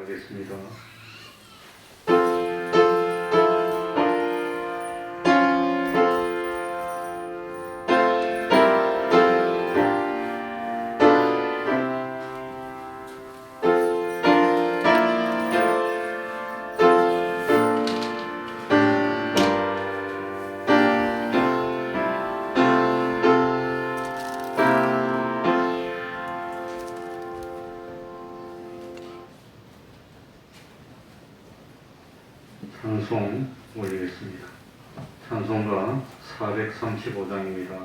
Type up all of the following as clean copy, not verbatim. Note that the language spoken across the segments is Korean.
기도하겠습니다. 찬송 올리겠습니다. 찬송가 435장입니다.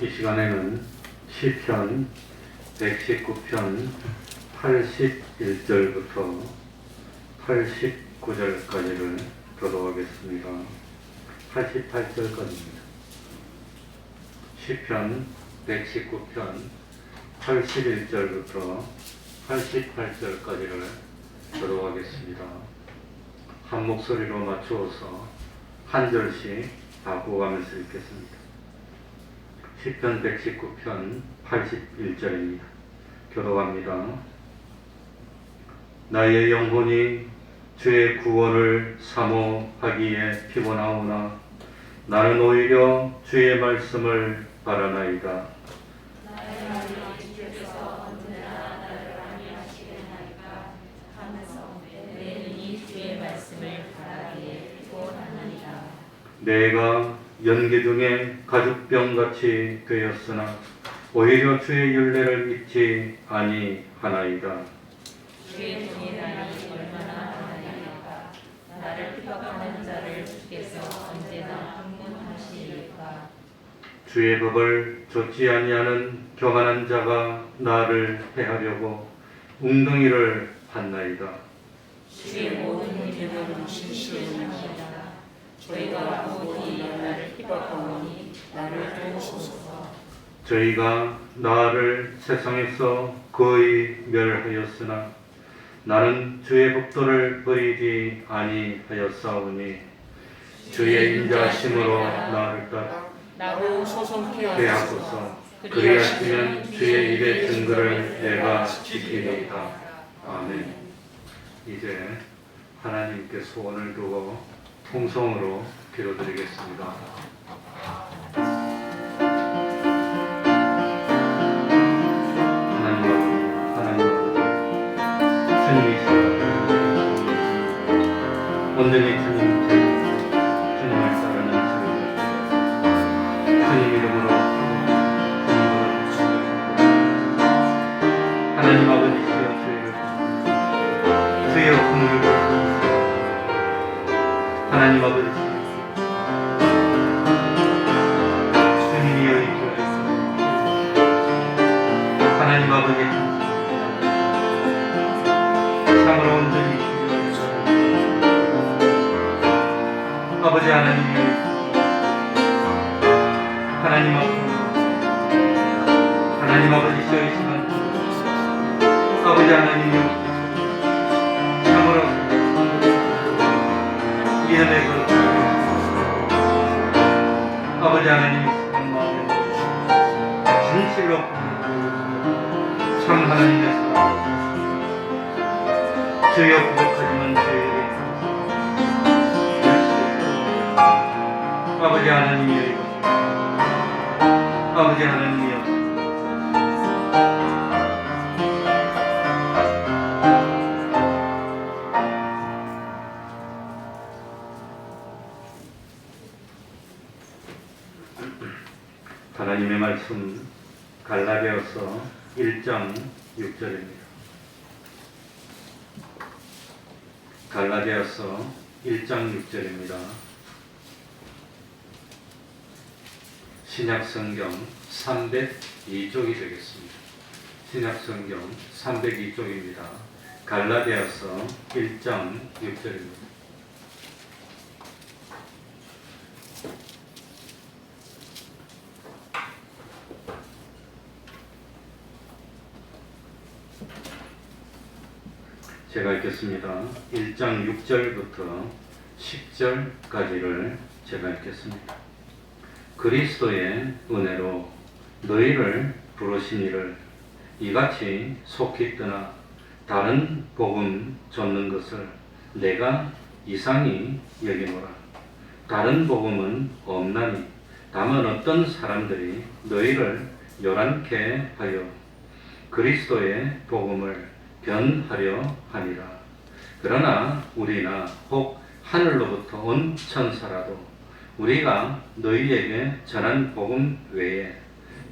이 시간에는 시편 119편 81절부터 89절까지를 교독하겠습니다. 88절까지입니다. 시편 119편 81절부터 88절까지를 교독하겠습니다. 한 목소리로 맞추어서 한 절씩 바꾸어가면서 읽겠습니다. 시편 119편 81절입니다. 교독합니다. 나의 영혼이 주의 구원을 사모하기에 피곤하오나 나는 오히려 주의 말씀을 바라나이다. 나의 마음이 주께서 언제나 나를 안위하시겠나이까 하면서 내 눈이 주의 말씀을 바라기에 피곤하나이다. 내가 연기 중에 가죽병같이 되었으나 오히려 주의 율례를 믿지 아니하나이다. 주의 종의 날이 얼마나 많으리까. 나를 핍박하는 자를 주께서 언제나 방문하시리까. 주의 법을 좇지 아니하는 교만한 자가 나를 해하려고 웅덩이를 팠나이다. 주의 모든 이름은 신실하시다. 저희가 부디 나를 핍박하오니 나를 도우소서. 저희가 나를 세상에서 거의 멸하였으나 나는 주의 법도를 버리지 아니하였사오니 주의 인자하심으로 나를 따라 나로 소송케 하소서. 그리하시면 주의 입의 증거를 내가 지키리이다. 아멘. 이제 하나님께 소원을 두고 통성으로 기도드리겠습니다. 하나님 아버지, 주님이 온전히 주님을 따르는 주님 이름으로 하나님 아버지 주여 오늘 하나님 아버지 주님이여 하나님 아버지 참으로 온전히 아버지 하나님이여 하나님 아버지 저희시간 아버지 하나님이여 참으로 이름의 그 아버지 하나님 마음에 진실로 참 하나님의 사랑 주여 부족하지만 저희에게 아버지 하나님이여 아버지 하나님이여 하나님의 말씀 갈라디아서 1장 6절입니다. 갈라디아서 1장 6절입니다. 신약성경 302쪽이 되겠습니다. 신약성경 302쪽입니다. 갈라디아서 1장 6절입니다. 제가 읽겠습니다. 1장 6절부터 10절까지를 제가 읽겠습니다. 그리스도의 은혜로 너희를 부르신 이를 이같이 속히 떠나 다른 복음 좇는 것을 내가 이상히 여기노라. 다른 복음은 없나니 다만 어떤 사람들이 너희를 요란케 하여 그리스도의 복음을 변하려 하니라. 그러나 우리나 혹 하늘로부터 온 천사라도 우리가 너희에게 전한 복음 외에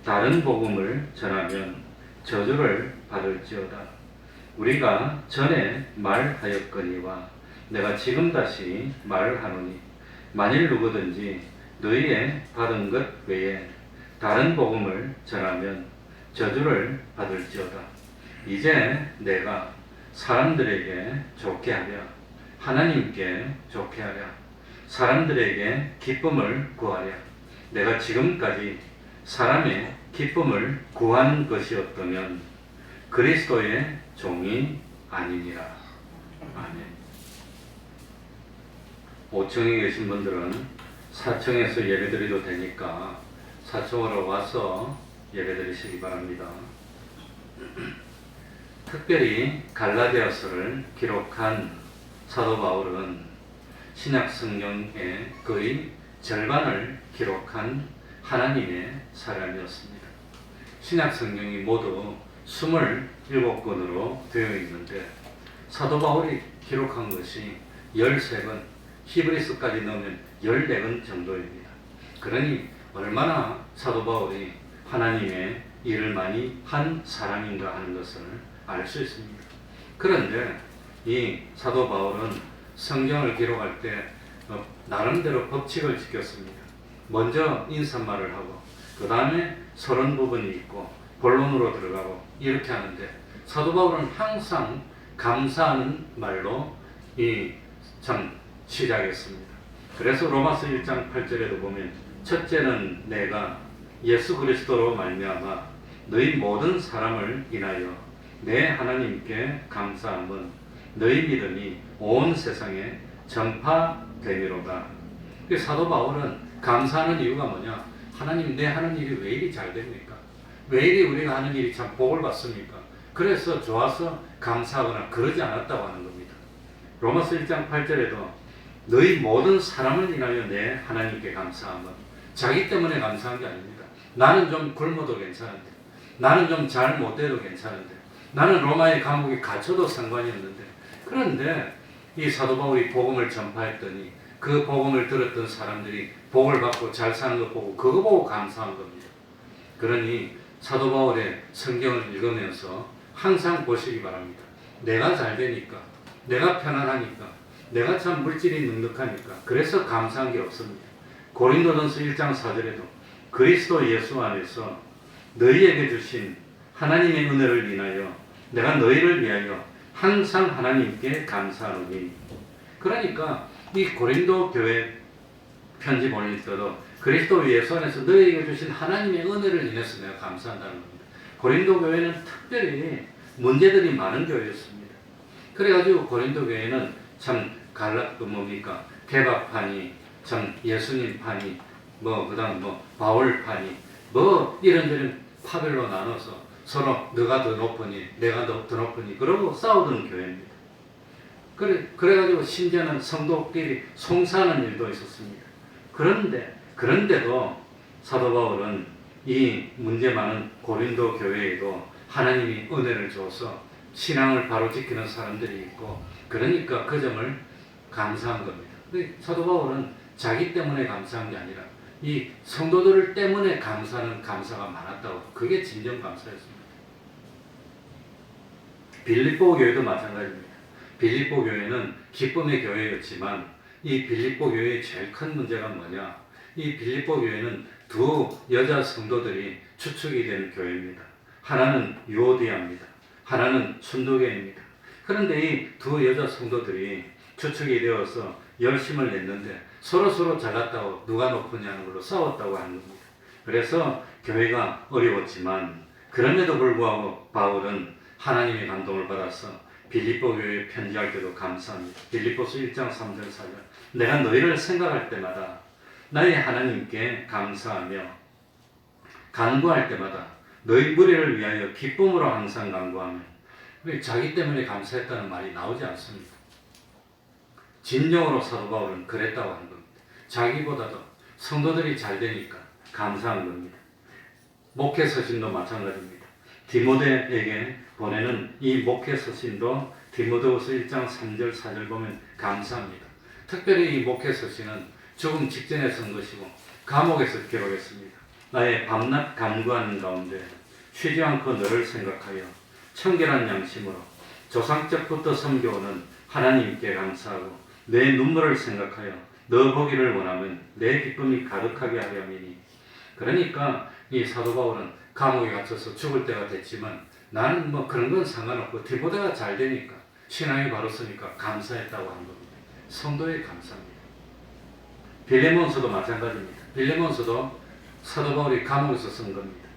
다른 복음을 전하면 저주를 받을지어다. 우리가 전에 말하였거니와 내가 지금 다시 말하노니 만일 누구든지 너희의 받은 것 외에 다른 복음을 전하면 저주를 받을지어다. 이제 내가 사람들에게 좋게 하랴, 하나님께 좋게 하랴, 사람들에게 기쁨을 구하랴. 내가 지금까지 사람의 기쁨을 구한 것이었다면 그리스도의 종이 아니니라. 아멘. 5층에 계신 분들은 4층에서 예배드려도 되니까 4층으로 와서 예배드리시기 바랍니다. 특별히 갈라디아서를 기록한 사도 바울은 신약 성경의 거의 절반을 기록한 하나님의 사람이었습니다. 신약 성경이 모두 27권으로 되어 있는데 사도 바울이 기록한 것이 13권, 히브리서까지 넣으면 14권 정도입니다. 그러니 얼마나 사도 바울이 하나님의 일을 많이 한 사람인가 하는 것을 알 수 있습니다. 그런데 이 사도 바울은 성경을 기록할 때 나름대로 법칙을 지켰습니다. 먼저 인사말을 하고 그 다음에 서론 부분이 있고 본론으로 들어가고 이렇게 하는데 사도 바울은 항상 감사하는 말로 시작했습니다. 그래서 로마서 1장 8절에도 보면 첫째는 내가 예수 그리스도로 말미암아 너희 모든 사람을 인하여 내 하나님께 감사함은 너희 믿음이 온 세상에 전파되미로다. 사도 바울은 감사하는 이유가 뭐냐? 하나님, 내 하는 일이 왜 이리 잘 됩니까? 왜 이리 우리가 하는 일이 참 복을 받습니까? 그래서 좋아서 감사하거나 그러지 않았다고 하는 겁니다. 로마서 1장 8절에도 너희 모든 사람을 인하여 내 하나님께 감사함은 자기 때문에 감사한 게 아닙니다. 나는 좀 굶어도 괜찮은데, 나는 좀 잘 못돼도 괜찮은데, 나는 로마의 감옥에 갇혀도 상관이 없는데, 그런데 이 사도 바울이 복음을 전파했더니 그 복음을 들었던 사람들이 복을 받고 잘 사는 것 보고 그거 보고 감사한 겁니다. 그러니 사도 바울의 성경을 읽으면서 항상 보시기 바랍니다. 내가 잘 되니까, 내가 편안하니까, 내가 참 물질이 넉넉하니까 그래서 감사한 게 없습니다. 고린도전서 1장 4절에도 그리스도 예수 안에서 너희에게 주신 하나님의 은혜를 인하여 내가 너희를 위하여 항상 하나님께 감사하노니. 그러니까 이 고린도 교회 편지 보낼 때도 그리스도 예수 안에서 너희에게 주신 하나님의 은혜를 인해서 내가 감사한다는 겁니다. 고린도 교회는 특별히 문제들이 많은 교회였습니다. 그래가지고 고린도 교회는 참 뭡니까 개박파니, 참 예수님파니, 그다음 바울파니, 이런저런 파별로 나눠서 서로 너가 더 높으니 내가 더 높으니 그러고 싸우던 교회입니다. 그래가지고 심지어는 성도끼리 송사하는 일도 있었습니다. 그런데도 사도 바울은 이 문제 많은 고린도 교회에도 하나님이 은혜를 줘서 신앙을 바로 지키는 사람들이 있고, 그러니까 그 점을 감사한 겁니다. 사도 바울은 자기 때문에 감사한 게 아니라 이 성도들 때문에 감사하는 감사가 많았다고. 그게 진정 감사였습니다. 빌립보 교회도 마찬가지입니다. 빌립보 교회는 기쁨의 교회였지만 이 빌립보 교회의 제일 큰 문제가 뭐냐? 이 빌립보 교회는 두 여자 성도들이 추측이 되는 교회입니다. 하나는 유오디아입니다. 하나는 순도계입니다. 그런데 이 두 여자 성도들이 추측이 되어서 열심을 냈는데 서로 잘났다고 누가 높으냐는 걸로 싸웠다고 하는 겁니다. 그래서 교회가 어려웠지만 그럼에도 불구하고 바울은 하나님의 감동을 받아서 빌립보 교회에 편지할 때도 감사합니다. 빌립보서 1장 3절 4절 내가 너희를 생각할 때마다 나의 하나님께 감사하며 간구할 때마다 너희 무리를 위하여 기쁨으로 항상 간구하며. 자기 때문에 감사했다는 말이 나오지 않습니다. 진정으로 사도 바울은 그랬다고 하는 겁니다. 자기보다도 성도들이 잘 되니까 감사한 겁니다. 목회 서신도 마찬가지입니다. 디모데에게 보내는 이 목회 서신도 디모데후서 1장 3절 4절 보면 감사합니다. 특별히 이 목회 서신은 죽음 직전에 쓴 것이고 감옥에서 기록했습니다. 나의 밤낮 간구하는 가운데 쉬지 않고 너를 생각하여 청결한 양심으로 조상적부터 섬겨오는 하나님께 감사하고 내 눈물을 생각하여 너 보기를 원하면 내 기쁨이 가득하게 하려 함이니. 그러니까 이 사도 바울은 감옥에 갇혀서 죽을 때가 됐지만 나는 그런 건 상관없고 디모데가 잘 되니까 신앙이 바로 서니까 감사했다고 하는 겁니다. 성도의 감사입니다. 빌레몬서도 마찬가지입니다. 빌레몬서도 사도 바울이 감옥에서 쓴 겁니다.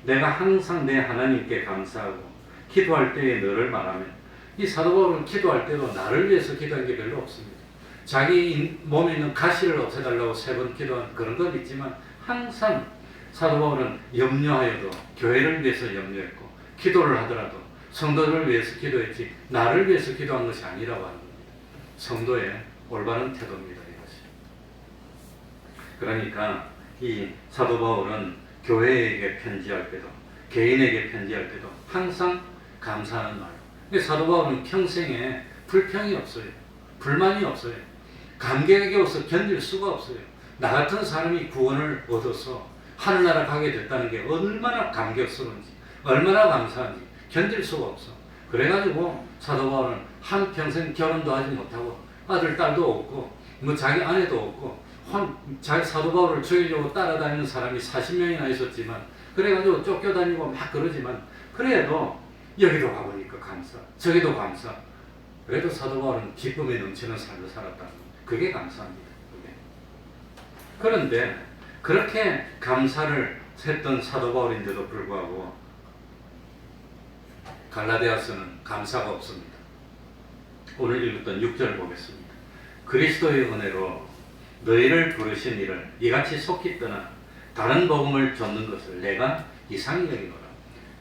내가 항상 내 하나님께 감사하고 기도할 때에 너를 말하면. 이 사도 바울은 기도할 때도 나를 위해서 기도한 게 별로 없습니다. 자기 몸에 있는 가시를 없애달라고 3번 기도한 그런 건 있지만 항상 사도 바울은 염려하여도 교회를 위해서 염려했고 기도를 하더라도 성도를 위해서 기도했지 나를 위해서 기도한 것이 아니라고 하는 겁니다. 성도의 올바른 태도입니다. 이것이. 그러니까 이 사도 바울은 교회에게 편지할 때도 개인에게 편지할 때도 항상 감사하는 말. 사도 바울은 평생에 불평이 없어요. 불만이 없어요. 감격에서 견딜 수가 없어요. 나 같은 사람이 구원을 얻어서 하늘나라 가게 됐다는 게 얼마나 감격스러운지, 얼마나 감사한지 견딜 수가 없어. 그래가지고 사도 바울은 한평생 결혼도 하지 못하고 아들, 딸도 없고 자기 아내도 없고 자기 사도 바울을 죽이려고 따라다니는 사람이 40명이나 있었지만 그래가지고 쫓겨다니고 막 그러지만 그래도 여기도 가보니까 감사, 저기도 감사. 그래도 사도 바울은 기쁨에 넘치는 삶을 살았다는 겁니다. 그게 감사합니다. 그게. 그런데 그렇게 감사를 했던 사도 바울인데도 불구하고 갈라디아서는 감사가 없습니다. 오늘 읽었던 6절 보겠습니다. 그리스도의 은혜로 너희를 부르신 이를 이같이 속히 떠나 다른 복음을 줬는 것을 내가 이상히 여기노라.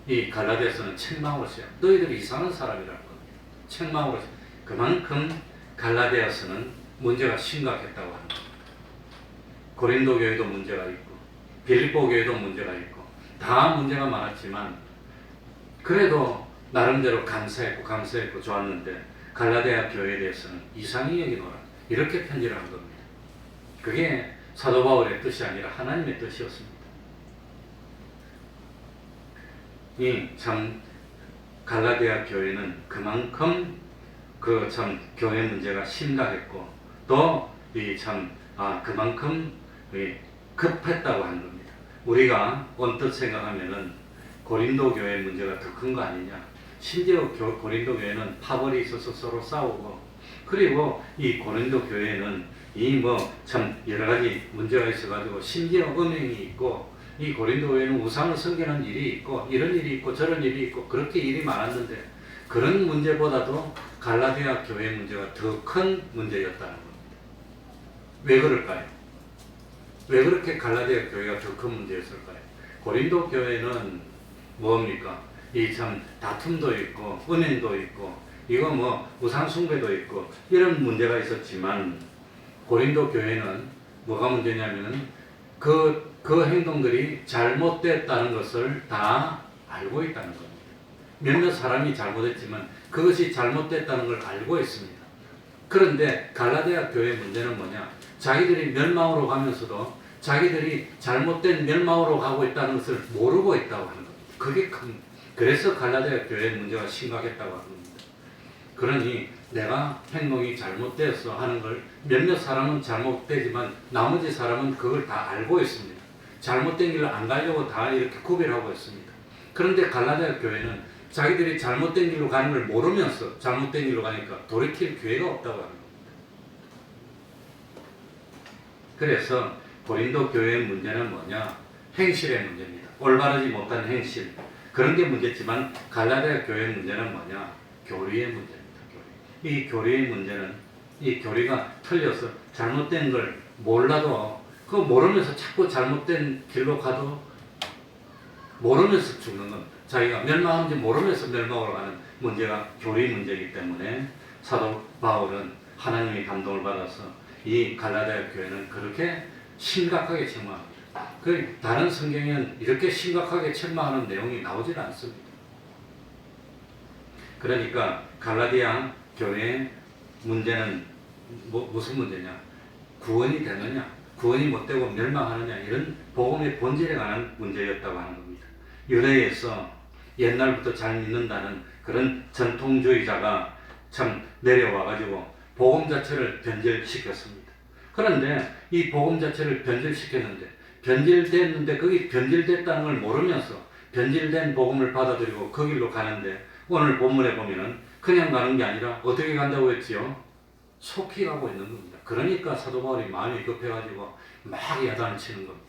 이 갈라디아서는 책망으로 써요. 너희들이 이상한 사람이라고 합니다. 책망으로 써요. 그만큼 갈라디아서는 문제가 심각했다고 합니다. 고린도 교회도 문제가 있고 빌립보 교회도 문제가 있고 다 문제가 많았지만 그래도 나름대로 감사했고 좋았는데 갈라디아 교회에 대해서는 이상히 여기노라 이렇게 편지를 한 겁니다. 그게 사도 바울의 뜻이 아니라 하나님의 뜻이었습니다. 이 참 갈라디아 교회는 그만큼 그 참 교회 문제가 심각했고 또 이 참 그만큼 급했다고 하는 겁니다. 우리가 언뜻 생각하면은 고린도 교회 문제가 더 큰 거 아니냐. 심지어 고린도 교회는 파벌이 있어서 서로 싸우고 그리고 이 고린도 교회는 이 뭐 참 여러 가지 문제가 있어가지고 심지어 음행이 있고 이 고린도 교회는 우상을 섬기는 일이 있고 이런 일이 있고 저런 일이 있고 그렇게 일이 많았는데 그런 문제보다도 갈라디아 교회 문제가 더 큰 문제였다는 겁니다. 왜 그럴까요? 왜 그렇게 갈라디아 교회가 더 큰 문제였을까요? 고린도 교회는 뭡니까? 이 참 다툼도 있고 은행도 있고 이거 뭐 우상 숭배도 있고 이런 문제가 있었지만 고린도 교회는 뭐가 문제냐면은 그 행동들이 잘못됐다는 것을 다 알고 있다는 겁니다. 몇몇 사람이 잘못했지만 그것이 잘못됐다는 걸 알고 있습니다. 그런데 갈라디아 교회 문제는 뭐냐? 자기들이 멸망으로 가면서도 자기들이 잘못된 멸망으로 가고 있다는 것을 모르고 있다고 하는 겁니다. 그게 그래서 갈라디아 교회 문제가 심각했다고 하는 겁니다. 그러니 내가 행동이 잘못되어서 하는 걸 몇몇 사람은 잘못되지만 나머지 사람은 그걸 다 알고 있습니다. 잘못된 길을 안 가려고 다 이렇게 구별하고 있습니다. 그런데 갈라디아 교회는 자기들이 잘못된 길로 가는 걸 모르면서 잘못된 길로 가니까 돌이킬 기회가 없다고 하는 겁니다. 그래서 고린도 교회의 문제는 뭐냐? 행실의 문제입니다. 올바르지 못한 행실. 그런 게 문제지만 갈라디아 교회의 문제는 뭐냐? 교리의 문제입니다. 이 교리의 문제는 이 교리가 틀려서 잘못된 걸 몰라도 그거 모르면서 자꾸 잘못된 길로 가도 모르면서 죽는 겁니다. 자기가 멸망한지 모르면서 멸망으로 가는 문제가 교리 문제이기 때문에 사도 바울은 하나님의 감동을 받아서 이 갈라디아 교회는 그렇게 심각하게 책망합니다. 그 다른 성경에는 이렇게 심각하게 책망하는 내용이 나오질 않습니다. 그러니까 갈라디아 교회의 문제는 무슨 문제냐? 구원이 되느냐? 구원이 못되고 멸망하느냐? 이런 복음의 본질에 관한 문제였다고 하는 겁니다. 유대에서 옛날부터 잘 믿는다는 그런 전통주의자가 참 내려와가지고 복음 자체를 변질시켰습니다. 그런데 이 복음 자체를 변질됐는데 거기 변질됐다는 걸 모르면서 변질된 복음을 받아들이고 그 길로 가는데 오늘 본문에 보면은 그냥 가는 게 아니라 어떻게 간다고 했지요? 속히 가고 있는 겁니다. 그러니까 사도 바울이 마음이 급해가지고 막 야단을 치는 겁니다.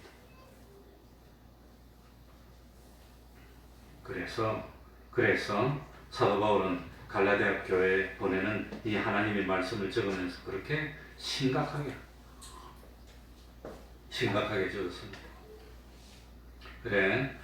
그래서 사도 바울은 갈라디아 교회에 보내는 이 하나님의 말씀을 적으면서 그렇게 심각하게 적었습니다. 그래,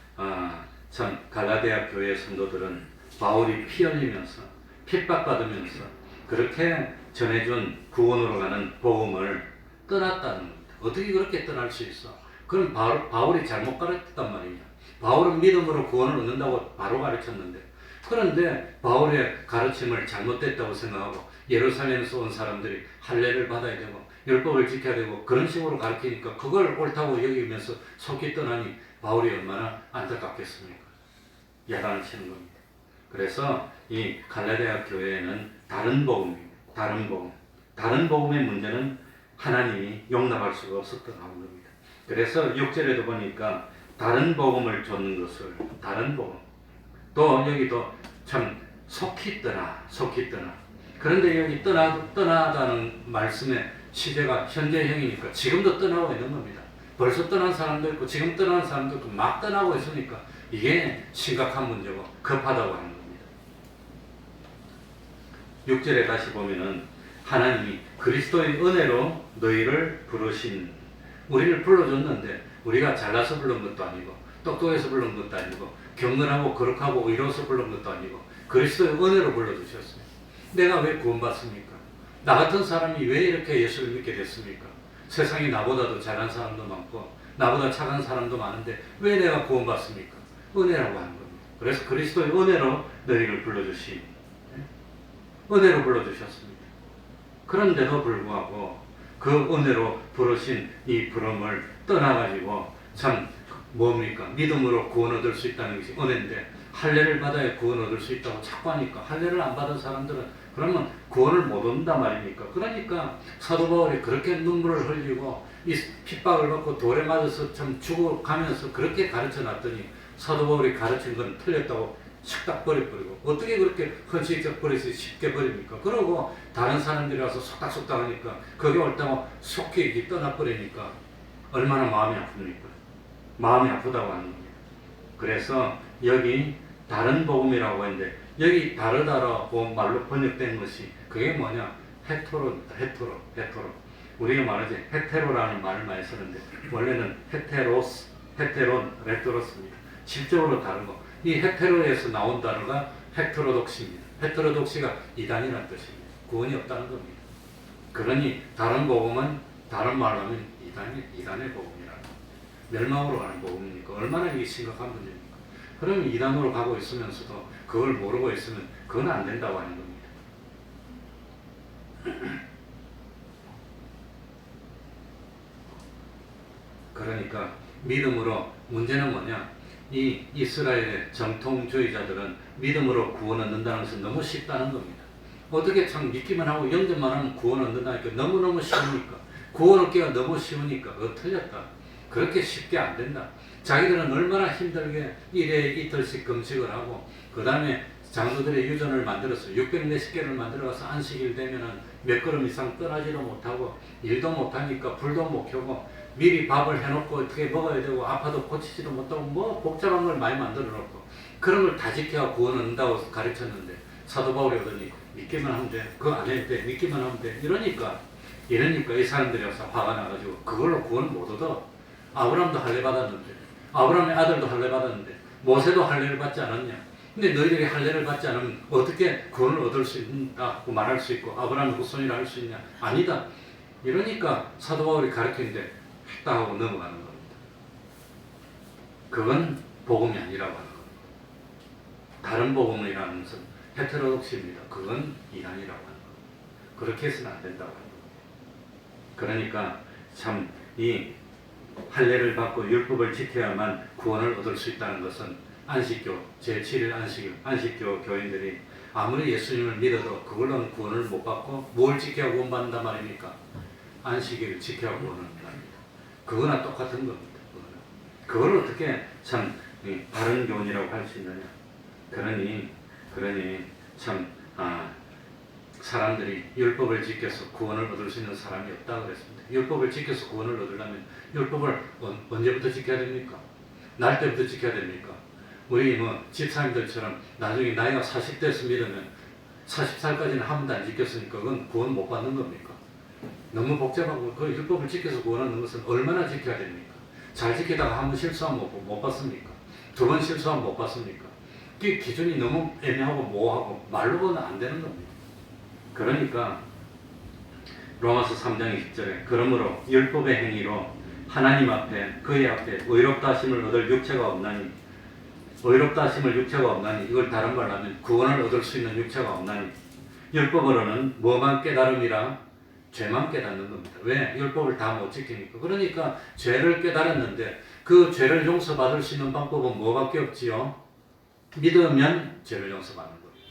참 갈라디아 교회 성도들은 바울이 피 흘리면서 핍박받으면서 그렇게 전해준 구원으로 가는 복음을 떠났다는 겁니다. 어떻게 그렇게 떠날 수 있어? 그럼 바울이 잘못 가르쳤단 말이냐? 바울은 믿음으로 구원을 얻는다고 바로 가르쳤는데 그런데 바울의 가르침을 잘못됐다고 생각하고 예루살렘에서 온 사람들이 할례를 받아야 되고 율법을 지켜야 되고 그런 식으로 가르치니까 그걸 옳다고 여기면서 속히 떠나니 바울이 얼마나 안타깝겠습니까? 야단을 치는 겁니다. 그래서 이 갈라디아 교회에는 다른 복음입니다. 다른 복음의 문제는 하나님이 용납할 수가 없었던 겁니다. 그래서 6절에도 보니까 다른 복음을 줬는 것을 다른 복음 또 여기도 참 속히 떠나 그런데 여기 떠나다는 말씀의 시제가 현재형이니까 지금도 떠나고 있는 겁니다. 벌써 떠난 사람도 있고 지금 떠나는 사람도 있고 막 떠나고 있으니까 이게 심각한 문제고 급하다고 하는 겁니다. 6절에 다시 보면은 하나님이 그리스도의 은혜로 너희를 부르신 우리를 불러줬는데 우리가 잘나서 부른 것도 아니고 똑똑해서 부른 것도 아니고 경건하고 거룩하고 의로워서 부른 것도 아니고 그리스도의 은혜로 불러주셨어요. 내가 왜 구원받습니까? 나 같은 사람이 왜 이렇게 예수를 믿게 됐습니까? 세상에 나보다도 잘난 사람도 많고 나보다 착한 사람도 많은데 왜 내가 구원받습니까? 은혜라고 하는 겁니다. 그래서 그리스도의 은혜로 너희를 불러주시, 은혜로 불러주셨습니다. 그런데도 불구하고 그 은혜로 부르신 이 부름을 떠나가지고 참 뭡니까? 믿음으로 구원 얻을 수 있다는 것이 은혜인데 할례를 받아야 구원 얻을 수 있다고 자꾸 하니까 할례를 안 받은 사람들은 그러면 구원을 못 얻는단 말입니까? 그러니까 사도 바울이 그렇게 눈물을 흘리고 이 핍박을 받고 돌에 맞아서 참 죽어가면서 그렇게 가르쳐 놨더니 사도 바울이 가르친 건 틀렸다고 싹딱 버려버리고 어떻게 그렇게 헌신적 버려서 쉽게 버립니까? 그러고 다른 사람들이 와서 속닥속닥 하니까 그게 옳다고 속히 떠나버리니까 얼마나 마음이 아픕니까? 마음이 아프다고 하는 겁니다. 그래서 여기 다른 복음이라고 했는데 여기 다르다라고 말로 번역된 것이 그게 뭐냐? 헤테로입니다. 헤테로. 우리가 말하지 헤테로라는 말을 많이 쓰는데 원래는 헤테로스, 헤테론, 레토로스입니다. 질적으로 다르고 이 헤테로에서 나온 단어가 헤테로독시입니다. 헤테로독시가 이단이라는 뜻입니다. 구원이 없다는 겁니다. 그러니 다른 복음은 다른 말로 하면 이단의 복음이라는 멸망으로 가는 복음이니까 얼마나 이게 심각한 문제입니까? 그러면 이단으로 가고 있으면서도 그걸 모르고 있으면 그건 안 된다고 하는 겁니다. 그러니까 믿음으로 문제는 뭐냐? 이 이스라엘의 정통주의자들은 믿음으로 구원 얻는다는 것은 너무 쉽다는 겁니다. 어떻게 참 믿기만 하고 영접만 하면 구원 얻는다니까 너무너무 쉬우니까 구원 얻기가 너무 쉬우니까 그거 틀렸다. 그렇게 쉽게 안 된다. 자기들은 얼마나 힘들게 일에 이틀씩 금식을 하고 그 다음에 장로들의 유전을 만들었어요. 600몇십 개를 만들어서 안식일 되면은 몇 걸음 이상 떠나지도 못하고 일도 못하니까 불도 못 켜고 미리 밥을 해놓고 어떻게 먹어야 되고 아파도 고치지도 못하고 뭐 복잡한 걸 많이 만들어 놓고 그런 걸 다 지켜야 구원 얻는다고 가르쳤는데 사도 바울이 오더니 믿기만 하면 돼. 그거 안 해도 돼. 믿기만 하면 돼. 이러니까 이 사람들이 와서 화가 나가지고 그걸로 구원 못 얻어. 아브라함도 할례 받았는데 아브라함의 아들도 할례 받았는데 모세도 할례를 받지 않았냐. 근데 너희들이 할례를 받지 않으면 어떻게 구원을 얻을 수 있다고 말할 수 있고 아브라함의 후손이라 할 수 있냐. 아니다. 이러니까 사도 바울이 가르치는데 했다 하고 넘어가는 겁니다. 그건 복음이 아니라고 하는 겁니다. 다른 복음이라는 것은 헤테로독시입니다. 그건 이단이라고 하는 겁니다. 그렇게 해서는 안 된다고 하는 겁니다. 그러니까 참 이 할례를 받고 율법을 지켜야만 구원을 얻을 수 있다는 것은 안식교, 제7일 안식교 교인들이 아무리 예수님을 믿어도 그걸로는 구원을 못 받고 뭘 지켜야 구원받는다 말입니까? 안식일을 지켜야 구원을 받는다. 그거나 똑같은 겁니다. 그걸 어떻게 참 바른 교훈이라고 할 수 있느냐? 그러니 참 사람들이 율법을 지켜서 구원을 얻을 수 있는 사람이 없다고 그랬습니다. 율법을 지켜서 구원을 얻으려면 율법을 언제부터 지켜야 됩니까? 날 때부터 지켜야 됩니까? 우리 집사님들처럼 나중에 나이가 40대에서 믿으면 40살까지는 한 번도 안 지켰으니까 그건 구원 못 받는 겁니까? 너무 복잡하고 그 율법을 지켜서 구원하는 것은 얼마나 지켜야 됩니까? 잘 지키다가 한 번 실수하면 못 받습니까? 두 번 실수하면 못 받습니까? 그 기준이 너무 애매하고 모호하고 말로는 안 되는 겁니다. 그러니까 로마서 3장 20절에 그러므로 율법의 행위로 하나님 앞에 그의 앞에 의롭다 하심을 얻을 육체가 없나니 이걸 다른 말로 하면 구원을 얻을 수 있는 육체가 없나니 율법으로는 뭐만 깨달음이라 죄만 깨닫는 겁니다. 왜? 율법을 다 못 지키니까. 그러니까 죄를 깨달았는데 그 죄를 용서받을 수 있는 방법은 뭐밖에 없지요? 믿으면 죄를 용서받는 겁니다.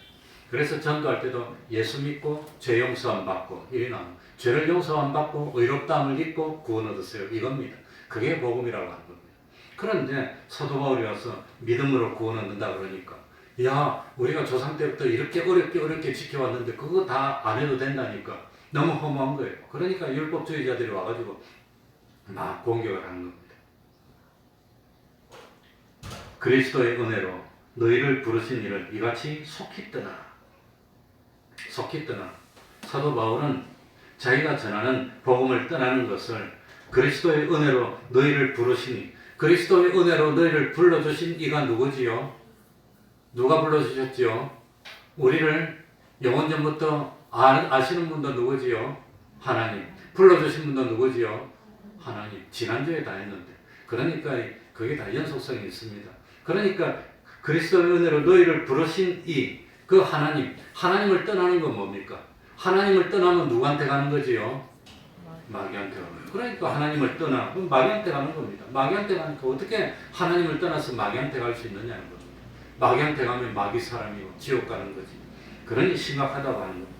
그래서 전도할 때도 예수 믿고 죄 용서함 받고 이래 나옵니다. 죄를 용서함 받고 의롭다함을 입고 구원 얻으세요. 이겁니다. 그게 복음이라고 하는 겁니다. 그런데 사도 바울이 와서 믿음으로 구원 얻는다 그러니까 야 우리가 조상 때부터 이렇게 어렵게 지켜왔는데 그거 다 안 해도 된다니까 너무 허무한 거예요. 그러니까 율법주의자들이 와가지고 막 공격을 하는 겁니다. 그리스도의 은혜로 너희를 부르신 이를 이같이 속히 떠나. 사도 바울은 자기가 전하는 복음을 떠나는 것을 그리스도의 은혜로 너희를 부르시니 그리스도의 은혜로 너희를 불러주신 이가 누구지요? 누가 불러주셨지요? 우리를 영원 전부터 아시는 분도 누구지요? 하나님. 불러주신 분도 누구지요? 하나님. 지난주에 다 했는데. 그러니까 그게 다 연속성이 있습니다. 그러니까 그리스도의 은혜로 너희를 부르신 그 하나님. 하나님을 떠나는 건 뭡니까? 하나님을 떠나면 누구한테 가는 거지요? 마귀한테 가는 거예요. 그러니까 하나님을 떠나 그럼 마귀한테 가는 겁니다. 마귀한테 가니까 어떻게 하나님을 떠나서 마귀한테 갈 수 있느냐는 겁니다. 마귀한테 가면 마귀 사람이고 지옥 가는 거지. 그러니 심각하다고 하는 겁니다.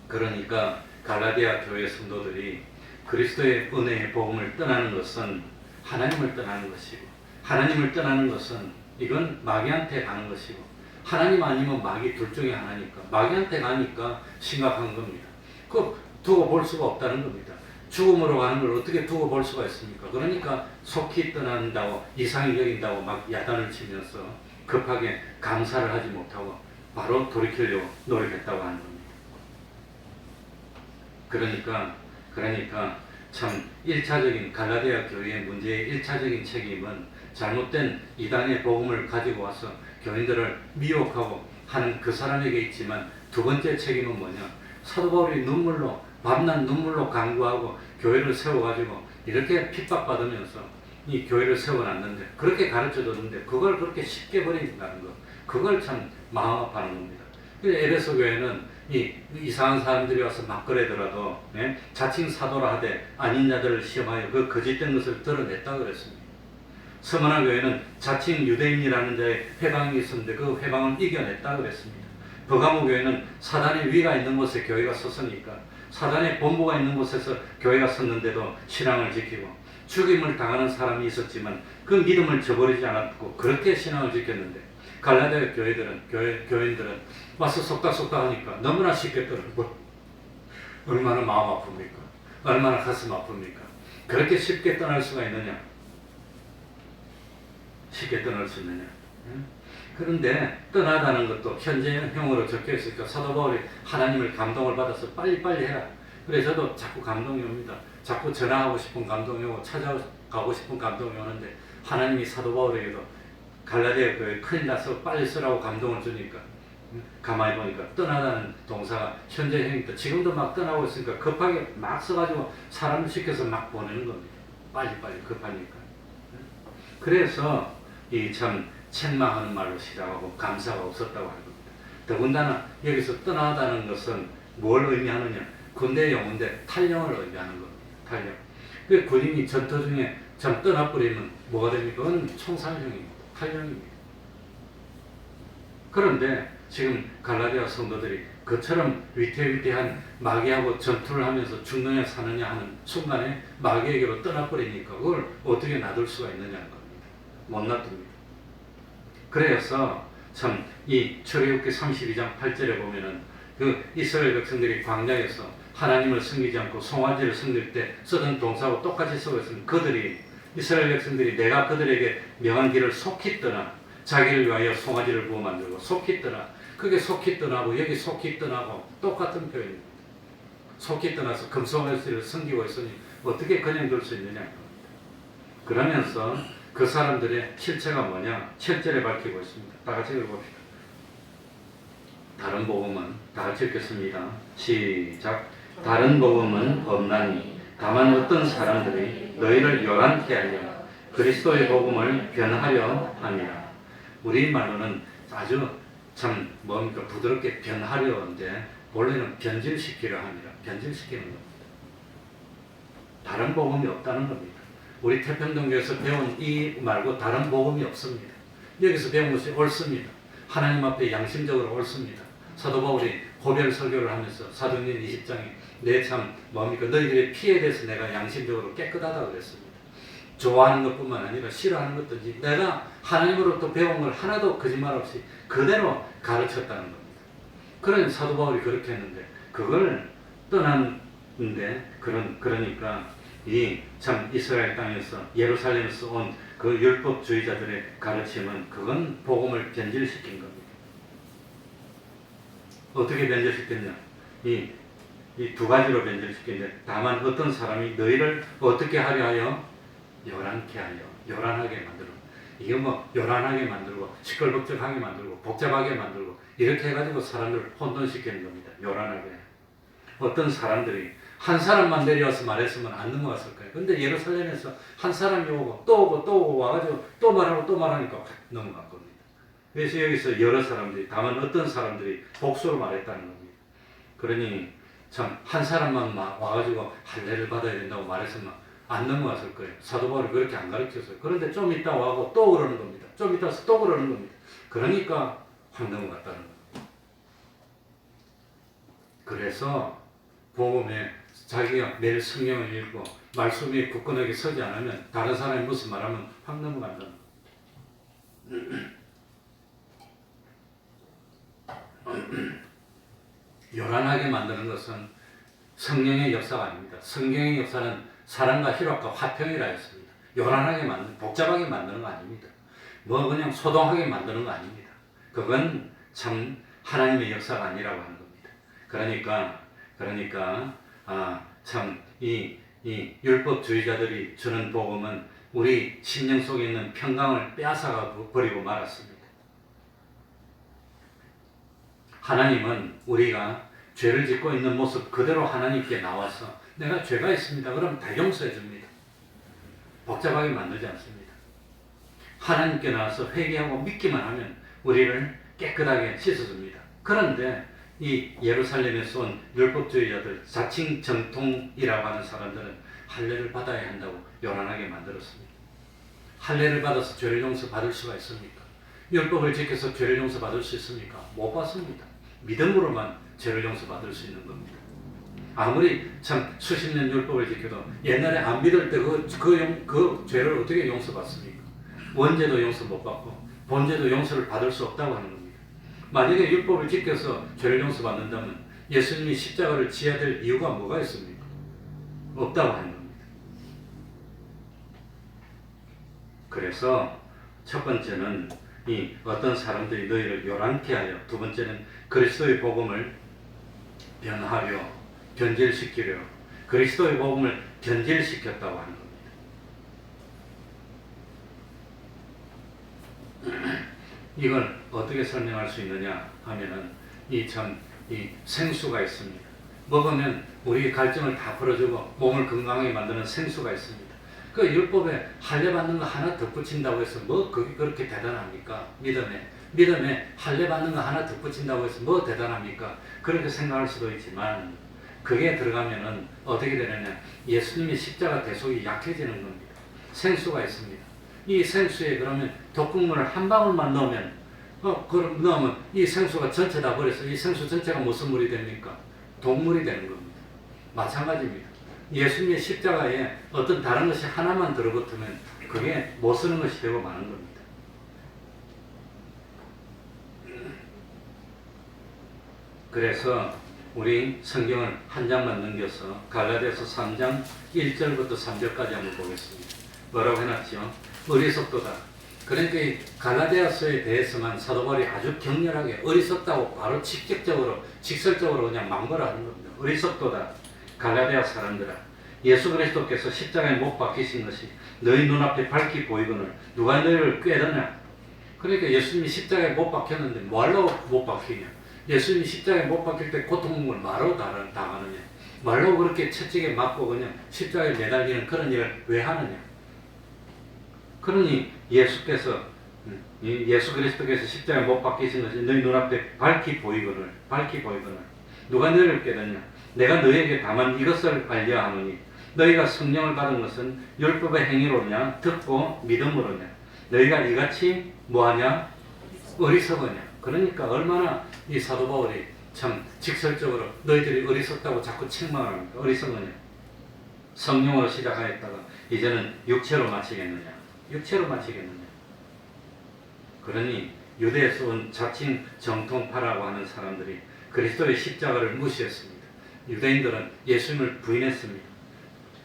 그러니까 갈라디아 교회 성도들이 그리스도의 은혜의 복음을 떠나는 것은 하나님을 떠나는 것이고, 하나님을 떠나는 것은 이건 마귀한테 가는 것이고, 하나님 아니면 마귀 둘 중에 하나니까 마귀한테 가니까 심각한 겁니다. 그 두고 볼 수가 없다는 겁니다. 죽음으로 가는 걸 어떻게 두고 볼 수가 있습니까? 그러니까 속히 떠난다고 이상히 여긴다고 막 야단을 치면서 급하게 감사를 하지 못하고 바로 돌이키려고 노력했다고 하는 겁니다. 그러니까 참 1차적인 갈라디아 교회의 문제의 1차적인 책임은 잘못된 이단의 복음을 가지고 와서 교인들을 미혹하고 하는 그 사람에게 있지만, 두 번째 책임은 뭐냐? 사도 바울이 밤낮 눈물로 간구하고 교회를 세워가지고 이렇게 핍박받으면서 이 교회를 세워놨는데, 그렇게 가르쳐줬는데 그걸 그렇게 쉽게 버린다는 것, 그걸 참 마음 아파하는 겁니다. 에베소 교회는 이상한 사람들이 와서 막 그래더라도 자칭 사도라 하되 아닌 자들을 시험하여 그 거짓된 것을 드러냈다 그랬습니다. 서머나 교회는 자칭 유대인이라는 자의 회방이 있었는데 그 회방을 이겨냈다 그랬습니다. 버가모 교회는 사단의 위가 있는 곳에 교회가 섰으니까 사단의 본부가 있는 곳에서 교회가 섰는데도 신앙을 지키고, 죽임을 당하는 사람이 있었지만 그 믿음을 저버리지 않았고 그렇게 신앙을 지켰는데, 갈라디아 교인들은 와서 속닥속닥 하니까 너무나 쉽게 떠나고, 얼마나 마음 아픕니까? 얼마나 가슴 아픕니까? 그렇게 쉽게 떠날 수가 있느냐? 쉽게 떠날 수 있느냐? 그런데 떠나다는 것도 현재형으로 적혀 있으니까 사도 바울이 하나님을 감동을 받아서 빨리빨리 해라. 그래서 저도 자꾸 감동이 옵니다. 자꾸 전화하고 싶은 감동이 오고 찾아가고 싶은 감동이 오는데, 하나님이 사도 바울에게도 갈라디아 교회 큰일 나서 빨리 쓰라고 감동을 주니까 가만히 보니까 떠나다는 동사가 현재형이다. 지금도 막 떠나고 있으니까 급하게 막 써가지고 사람을 시켜서 막 보내는 겁니다. 빨리빨리 급하니까. 그래서 이 참 책망하는 말로 시작하고 감사가 없었다고 하는 겁니다. 더군다나 여기서 떠나다는 것은 뭘 의미하느냐? 군대 용어인데 탈영을 의미하는 겁니다. 탈영. 그 군인이 전투 중에 참 떠나버리면 뭐가 됩니까? 그건 총살형입니다. 탈영입니다. 그런데 지금 갈라디아 성도들이 그처럼 위태위태한 마귀하고 전투를 하면서 죽느냐 사느냐 하는 순간에 마귀에게로 떠나버리니까 그걸 어떻게 놔둘 수가 있느냐는 겁니다. 못 놔둡니다. 그래서 참 이 출애굽기 32장 8절에 보면은 그 이스라엘 백성들이 광야에서 하나님을 섬기지 않고 송아지를 섬길 때 쓰던 동사하고 똑같이 쓰고 있습니다. 이스라엘 백성들이 내가 그들에게 명한 길을 속히 떠나 자기를 위하여 송아지를 구워 만들고 속히 떠나, 그게 속히 떠나고 여기 속히 떠나고 똑같은 표현입니다. 속히 떠나서 금송아지를 섬기고 있으니 어떻게 그냥 둘 수 있느냐. 그러면서 그 사람들의 실체가 뭐냐? 7절에 밝히고 있습니다. 다 같이 읽어봅시다. 다른 복음은 다 같이 읽겠습니다. 시작. 다른 복음은 없나니 다만 어떤 사람들이 너희를 요란케 하려 그리스도의 복음을 변하려 함이라. 우리말로는 아주 참 뭡니까 부드럽게 변하려는데 원래는 변질시키려 함이라. 변질시키는 겁니다. 다른 복음이 없다는 겁니다. 우리 태평동교에서 배운 이 말고 다른 복음이 없습니다. 여기서 배운 것이 옳습니다. 하나님 앞에 양심적으로 옳습니다. 사도 바울이 고별 설교를 하면서 사도행전 20장에 내 참 뭡니까 너희들의 피에 대해서 내가 양심적으로 깨끗하다고 그랬습니다. 좋아하는 것뿐만 아니라 싫어하는 것든지 내가 하나님으로부터 배운 걸 하나도 거짓말 없이 그대로 가르쳤다는 겁니다. 그런 사도 바울이 그렇게 했는데 그걸 떠났는데 그러니까 이 참 이스라엘 땅에서 예루살렘에서 온 그 율법주의자들의 가르침은 그건 복음을 변질시킨 겁니다. 어떻게 변질시켰냐? 이 이 두 가지로 변질시키는데 다만 어떤 사람이 너희를 어떻게 하려 하여 요란케 하여 요란하게 만들어. 이게 뭐 요란하게 만들고 시끌벅적하게 만들고 복잡하게 만들고 이렇게 해가지고 사람들을 혼돈시키는 겁니다. 요란하게. 어떤 사람들이 한 사람만 내려와서 말했으면 안 넘어갔을 거예요. 근데 예루살렘에서 한 사람이 오고 또 오고 또 오고 와가지고 또 말하고 또 말하니까 확 넘어간 겁니다. 그래서 여기서 여러 사람들이 다만 어떤 사람들이 복수로 말했다는 겁니다. 그러니 참 한 사람만 와가지고 할례를 받아야 된다고 말했으면 안 넘어갔을 거예요. 사도 바울이 그렇게 안 가르쳤어요. 그런데 좀 있다 와고 또 그러는 겁니다. 좀 있다 와서 또 그러는 겁니다. 그러니까 확 넘어갔다는 겁니다. 그래서 복음에 자기가 매일 성경을 읽고 말씀이 굳건하게 서지 않으면 다른 사람이 무슨 말하면 확 넘어간다는 거예요. 요란하게 만드는 것은 성령의 역사가 아닙니다. 성경의 역사는 사랑과 희락과 화평이라 했습니다. 요란하게 만드는, 복잡하게 만드는 거 아닙니다. 뭐 그냥 소동하게 만드는 거 아닙니다. 그건 참 하나님의 역사가 아니라고 하는 겁니다. 그러니까 참 이 율법주의자들이 주는 복음은 우리 심령 속에 있는 평강을 빼앗아가 버리고 말았습니다. 하나님은 우리가 죄를 짓고 있는 모습 그대로 하나님께 나와서 내가 죄가 있습니다. 그럼 다 용서해 줍니다. 복잡하게 만들지 않습니다. 하나님께 나와서 회개하고 믿기만 하면 우리를 깨끗하게 씻어줍니다. 그런데 이 예루살렘에서 온 율법주의자들, 자칭 정통이라고 하는 사람들은 할례를 받아야 한다고 요란하게 만들었습니다. 할례를 받아서 죄를 용서받을 수가 있습니까? 율법을 지켜서 죄를 용서받을 수 있습니까? 못 받습니다. 믿음으로만 죄를 용서받을 수 있는 겁니다. 아무리 참 수십 년 율법을 지켜도 옛날에 안 믿을 때 그 죄를 어떻게 용서받습니까? 원죄도 용서 못 받고 본죄도 용서를 받을 수 없다고 하는 겁니다. 만약에 율법을 지켜서 죄를 용서받는다면 예수님이 십자가를 지어야 될 이유가 뭐가 있습니까? 없다고 하는 겁니다. 그래서 첫 번째는 이 어떤 사람들이 너희를 요란케 하여, 두 번째는 그리스도의 복음을 변하려, 변질시키려, 그리스도의 복음을 변질시켰다고 하는 겁니다. 이걸 어떻게 설명할 수 있느냐 하면은 이 생수가 있습니다. 먹으면 우리 갈증을 다 풀어주고 몸을 건강하게 만드는 생수가 있습니다. 그 율법에 할례 받는 거 하나 덧붙인다고 해서 뭐 그게 그렇게 대단합니까? 믿음에 할례 받는 거 하나 덧붙인다고 해서 뭐 대단합니까? 그렇게 생각할 수도 있지만 그게 들어가면은 어떻게 되느냐? 예수님의 십자가 대속이 약해지는 겁니다. 생수가 있습니다. 이 생수에 그러면 독극물을 한 방울만 넣으면 그럼 넣으면 이 생수가 전체 다 버려서 이 생수 전체가 무슨 물이 됩니까? 독물이 되는 겁니다. 마찬가지입니다. 예수님의 십자가에 어떤 다른 것이 하나만 들어붙으면 그게 못 쓰는 것이 되고 마는 겁니다. 그래서 우리 성경을 한 장만 넘겨서 갈라디아서 3장 1절부터 3절까지 한번 보겠습니다. 뭐라고 해놨죠? 어리석도다. 그러니까 이 갈라디아서에 대해서만 사도 바울이 아주 격렬하게 어리석다고 바로 직설적으로 그냥 망거라 하는 겁니다. 어리석도다. 갈라디아 사람들아, 예수 그리스도께서 십자가에 못 박히신 것이 너희 눈앞에 밝히 보이거늘 누가 너희를 꾀드냐? 그러니까 예수님이 십자가에 못 박혔는데 뭐하러 못 박히냐? 예수님이 십자가에 못 박힐 때 고통을 뭐하러 당하느냐? 말로 그렇게 채찍에 맞고 그냥 십자가에 매달리는 그런 일을 왜 하느냐? 그러니 예수 그리스도께서 십자가에 못 박히신 것이 너희 눈앞에 밝히 보이거늘 누가 너희를 깨닫냐? 내가 너희에게 다만 이것을 알려하노니 너희가 성령을 받은 것은 율법의 행위로냐 듣고 믿음으로냐? 너희가 이같이 뭐하냐? 어리석으냐? 그러니까 얼마나 이 사도 바울이 참 직설적으로 너희들이 어리석다고 자꾸 책망을 합니까? 어리석으냐? 성령으로 시작하였다가 이제는 육체로 마치겠느냐? 그러니 유대에서 온 자칭 정통파라고 하는 사람들이 그리스도의 십자가를 무시했습니다. 유대인들은 예수님을 부인했습니다.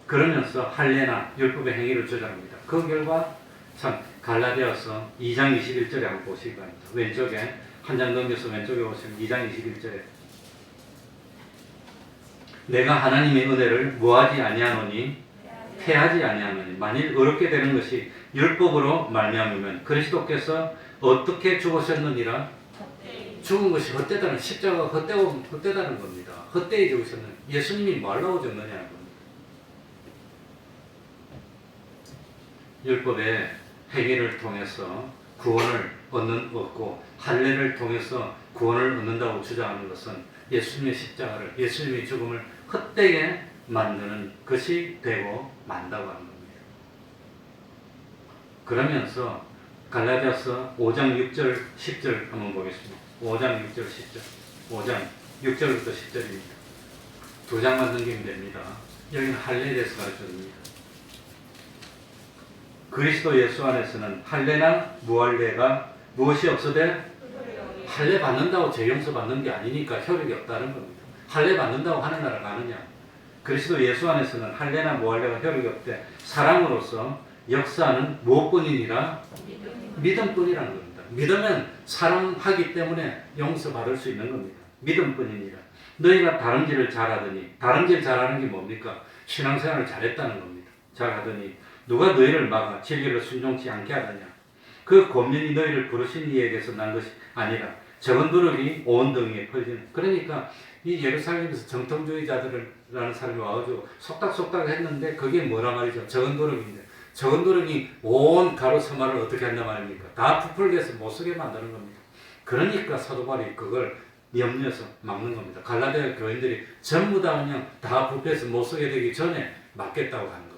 그러면서 할례나 율법의 행위를 주장합니다. 그 결과 참 갈라디아서 2장 21절에 한번 보시기 바랍니다. 왼쪽에 한 장 넘겨서 왼쪽에 보시면 2장 21절에 내가 하나님의 은혜를 뭐하지 아니하노니 패하지 아니하노니. 만일 어렵게 되는 것이 율법으로 말미암으면 그리스도께서 어떻게 죽으셨느니라. 죽은 것이 헛되다는, 십자가가 헛되다는 겁니다. 헛되이 죽으셨는, 예수님이 뭐 하려고 죽느냐는 겁니다. 율법의 행위를 통해서 구원을 얻고 할례를 통해서 구원을 얻는다고 주장하는 것은 예수님의 십자가를, 예수님의 죽음을 헛되게 만드는 것이 되고 만다고 하는 겁니다. 그러면서 갈라디아서 5장 6절 10절 한번 보겠습니다. 5장 6절 10절 5장 6절부터 10절입니다. 두 장만 넘기면 됩니다. 여기는 할례에 대해서 가르쳐줍니다. 그리스도 예수 안에서는 할례나 무할례가 무엇이 없으되, 할례 받는다고 죄 용서 받는 게 아니니까 효력이 없다는 겁니다. 할례 받는다고 하는 나라 가느냐? 그리스도 예수 안에서는 할례나 무할례가 효력이 없되 사랑으로서 역사하는 무엇뿐이니라? 믿음뿐이라는 겁니다. 믿으면 사랑하기 때문에 용서받을 수 있는 겁니다. 믿음뿐이니라. 너희가 다름질을 잘하더니, 다름질 잘하는 게 뭡니까? 신앙생활을 잘했다는 겁니다. 잘하더니 누가 너희를 막아 진리를 순종치 않게 하느냐? 그 권면이 너희를 부르신 이에게서 난 것이 아니라 적은 누룩이 온 등에 퍼지는. 그러니까 이 예루살렘에서 정통주의자들이라는 사람이 와가지고 속닥속닥 했는데 그게 뭐라 말이죠? 적은 누룩인데, 적은 누룩이 온 가로 서말을 어떻게 한단 말입니까? 다 부풀게 해서 못쓰게 만드는 겁니다. 그러니까 사도 바울이 그걸 염려해서 막는 겁니다. 갈라디아 교인들이 전부 다 그냥 다 부패해서 못쓰게 되기 전에 막겠다고 하는 겁니다.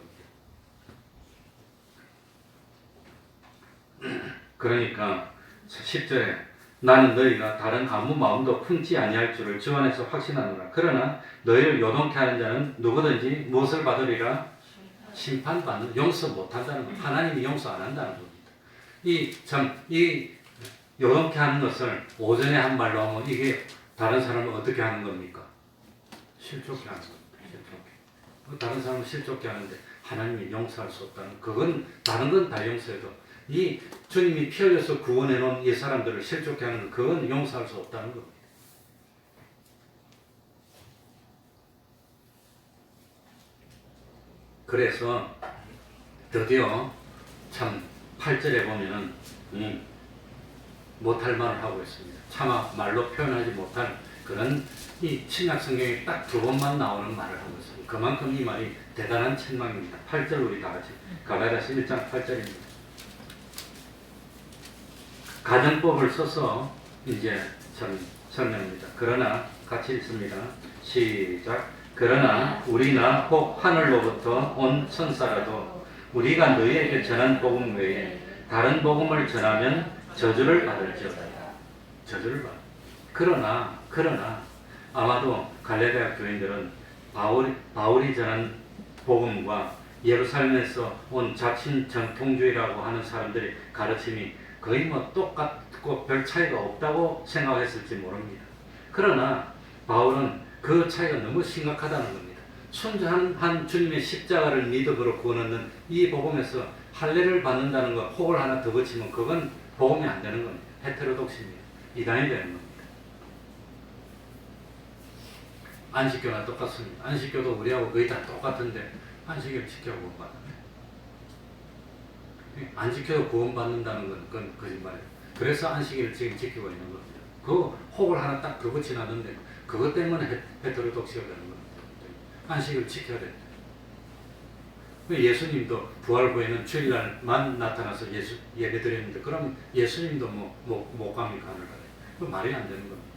그러니까 10절에 나는 너희가 다른 아무 마음도 품지 아니할 줄을 주 안에서 확신하노라. 그러나 너희를 요동케 하는 자는 누구든지 무엇을 받으리라? 심판받는, 용서 못한다는 것. 하나님이 용서 안 한다는 겁니다. 이 요동케 하는 것을 오전에 한 말로 하면 이게 다른 사람을 어떻게 하는 겁니까? 실족케 하는 겁니다. 실족케. 다른 사람은 실족케 하는데 하나님이 용서할 수 없다는, 그건 다른 건 다 용서해도 이 주님이 피 흘려서 구원해 놓은 이 사람들을 실족케 하는, 그건 용서할 수 없다는 겁니다. 그래서 드디어 참 8절에 보면은 못할 말을 하고 있습니다. 차마 말로 표현하지 못할 그런, 이 신약 성경에 딱 두 번만 나오는 말을 하고 있습니다. 그만큼 이 말이 대단한 책망입니다. 8절 우리 다 같이 갈라디아서 1장 8절입니다. 가정법을 써서 이제 설명합니다. 그러나 같이 읽습니다. 시작. 그러나 우리나 혹 하늘로부터 온 천사라도 우리가 너희에게 전한 복음 외에 다른 복음을 전하면 저주를 받을지어다. 저주를 받. 그러나 아마도 갈라디아 교인들은 바울이 전한 복음과 예루살렘에서 온 자신 정통주의라고 하는 사람들의 가르침이 거의 뭐 똑같고 별 차이가 없다고 생각했을지 모릅니다. 그러나 바울은 그 차이가 너무 심각하다는 겁니다. 순전한 주님의 십자가를 믿음으로 구원 얻는 이 복음에서 할례를 받는다는 것, 혹을 하나 더 붙이면 그건 복음이 안 되는 겁니다. 헤테로독스입니다. 이단이 되는 겁니다. 안식교나 똑같습니다. 안식교도 우리하고 거의 다 똑같은데 안식일 지켜고 구원받는. 안 지켜도 구원받는다는 건 그건 거짓말이에요. 그래서 안식일을 지금 지키고 있는 겁니다. 그 혹을 하나 딱 더 붙여놨는데 그것 때문에 헤테로독스가 되는 겁니다. 안식일을 지켜야 된다. 예수님도 부활 후에는 주일날만 나타나서 예배드렸는데 그럼 예수님도 못 갑니까? 하늘나라에. 그 말이 안 되는 겁니다.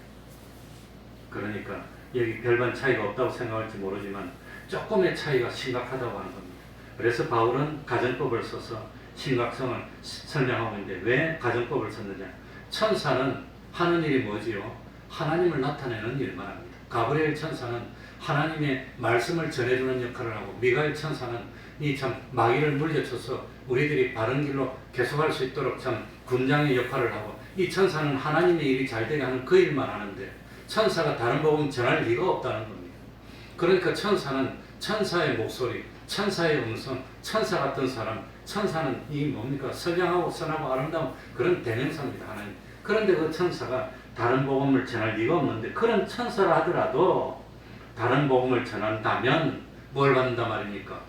그러니까 여기 별반 차이가 없다고 생각할지 모르지만 조금의 차이가 심각하다고 하는 겁니다. 그래서 바울은 가정법을 써서 심각성을 설명하고 있는데 왜 가정법을 썼느냐? 천사는 하는 일이 뭐지요? 하나님을 나타내는 일만 합니다. 가브리엘 천사는 하나님의 말씀을 전해주는 역할을 하고, 미가엘 천사는 이 참 마귀를 물리쳐서 우리들이 바른 길로 계속할 수 있도록 참 군장의 역할을 하고, 이 천사는 하나님의 일이 잘 되게 하는 그 일만 하는데 천사가 다른 복음 전할 리가 없다는 겁니다. 그러니까 천사는 천사의 목소리, 천사의 음성, 천사 같은 사람, 천사는 이 뭡니까? 선량하고 선하고 아름다운 그런 대명사입니다. 하나님. 그런데 그 천사가 다른 복음을 전할 리가 없는데, 그런 천사라 하더라도 다른 복음을 전한다면 뭘 받는다 말입니까?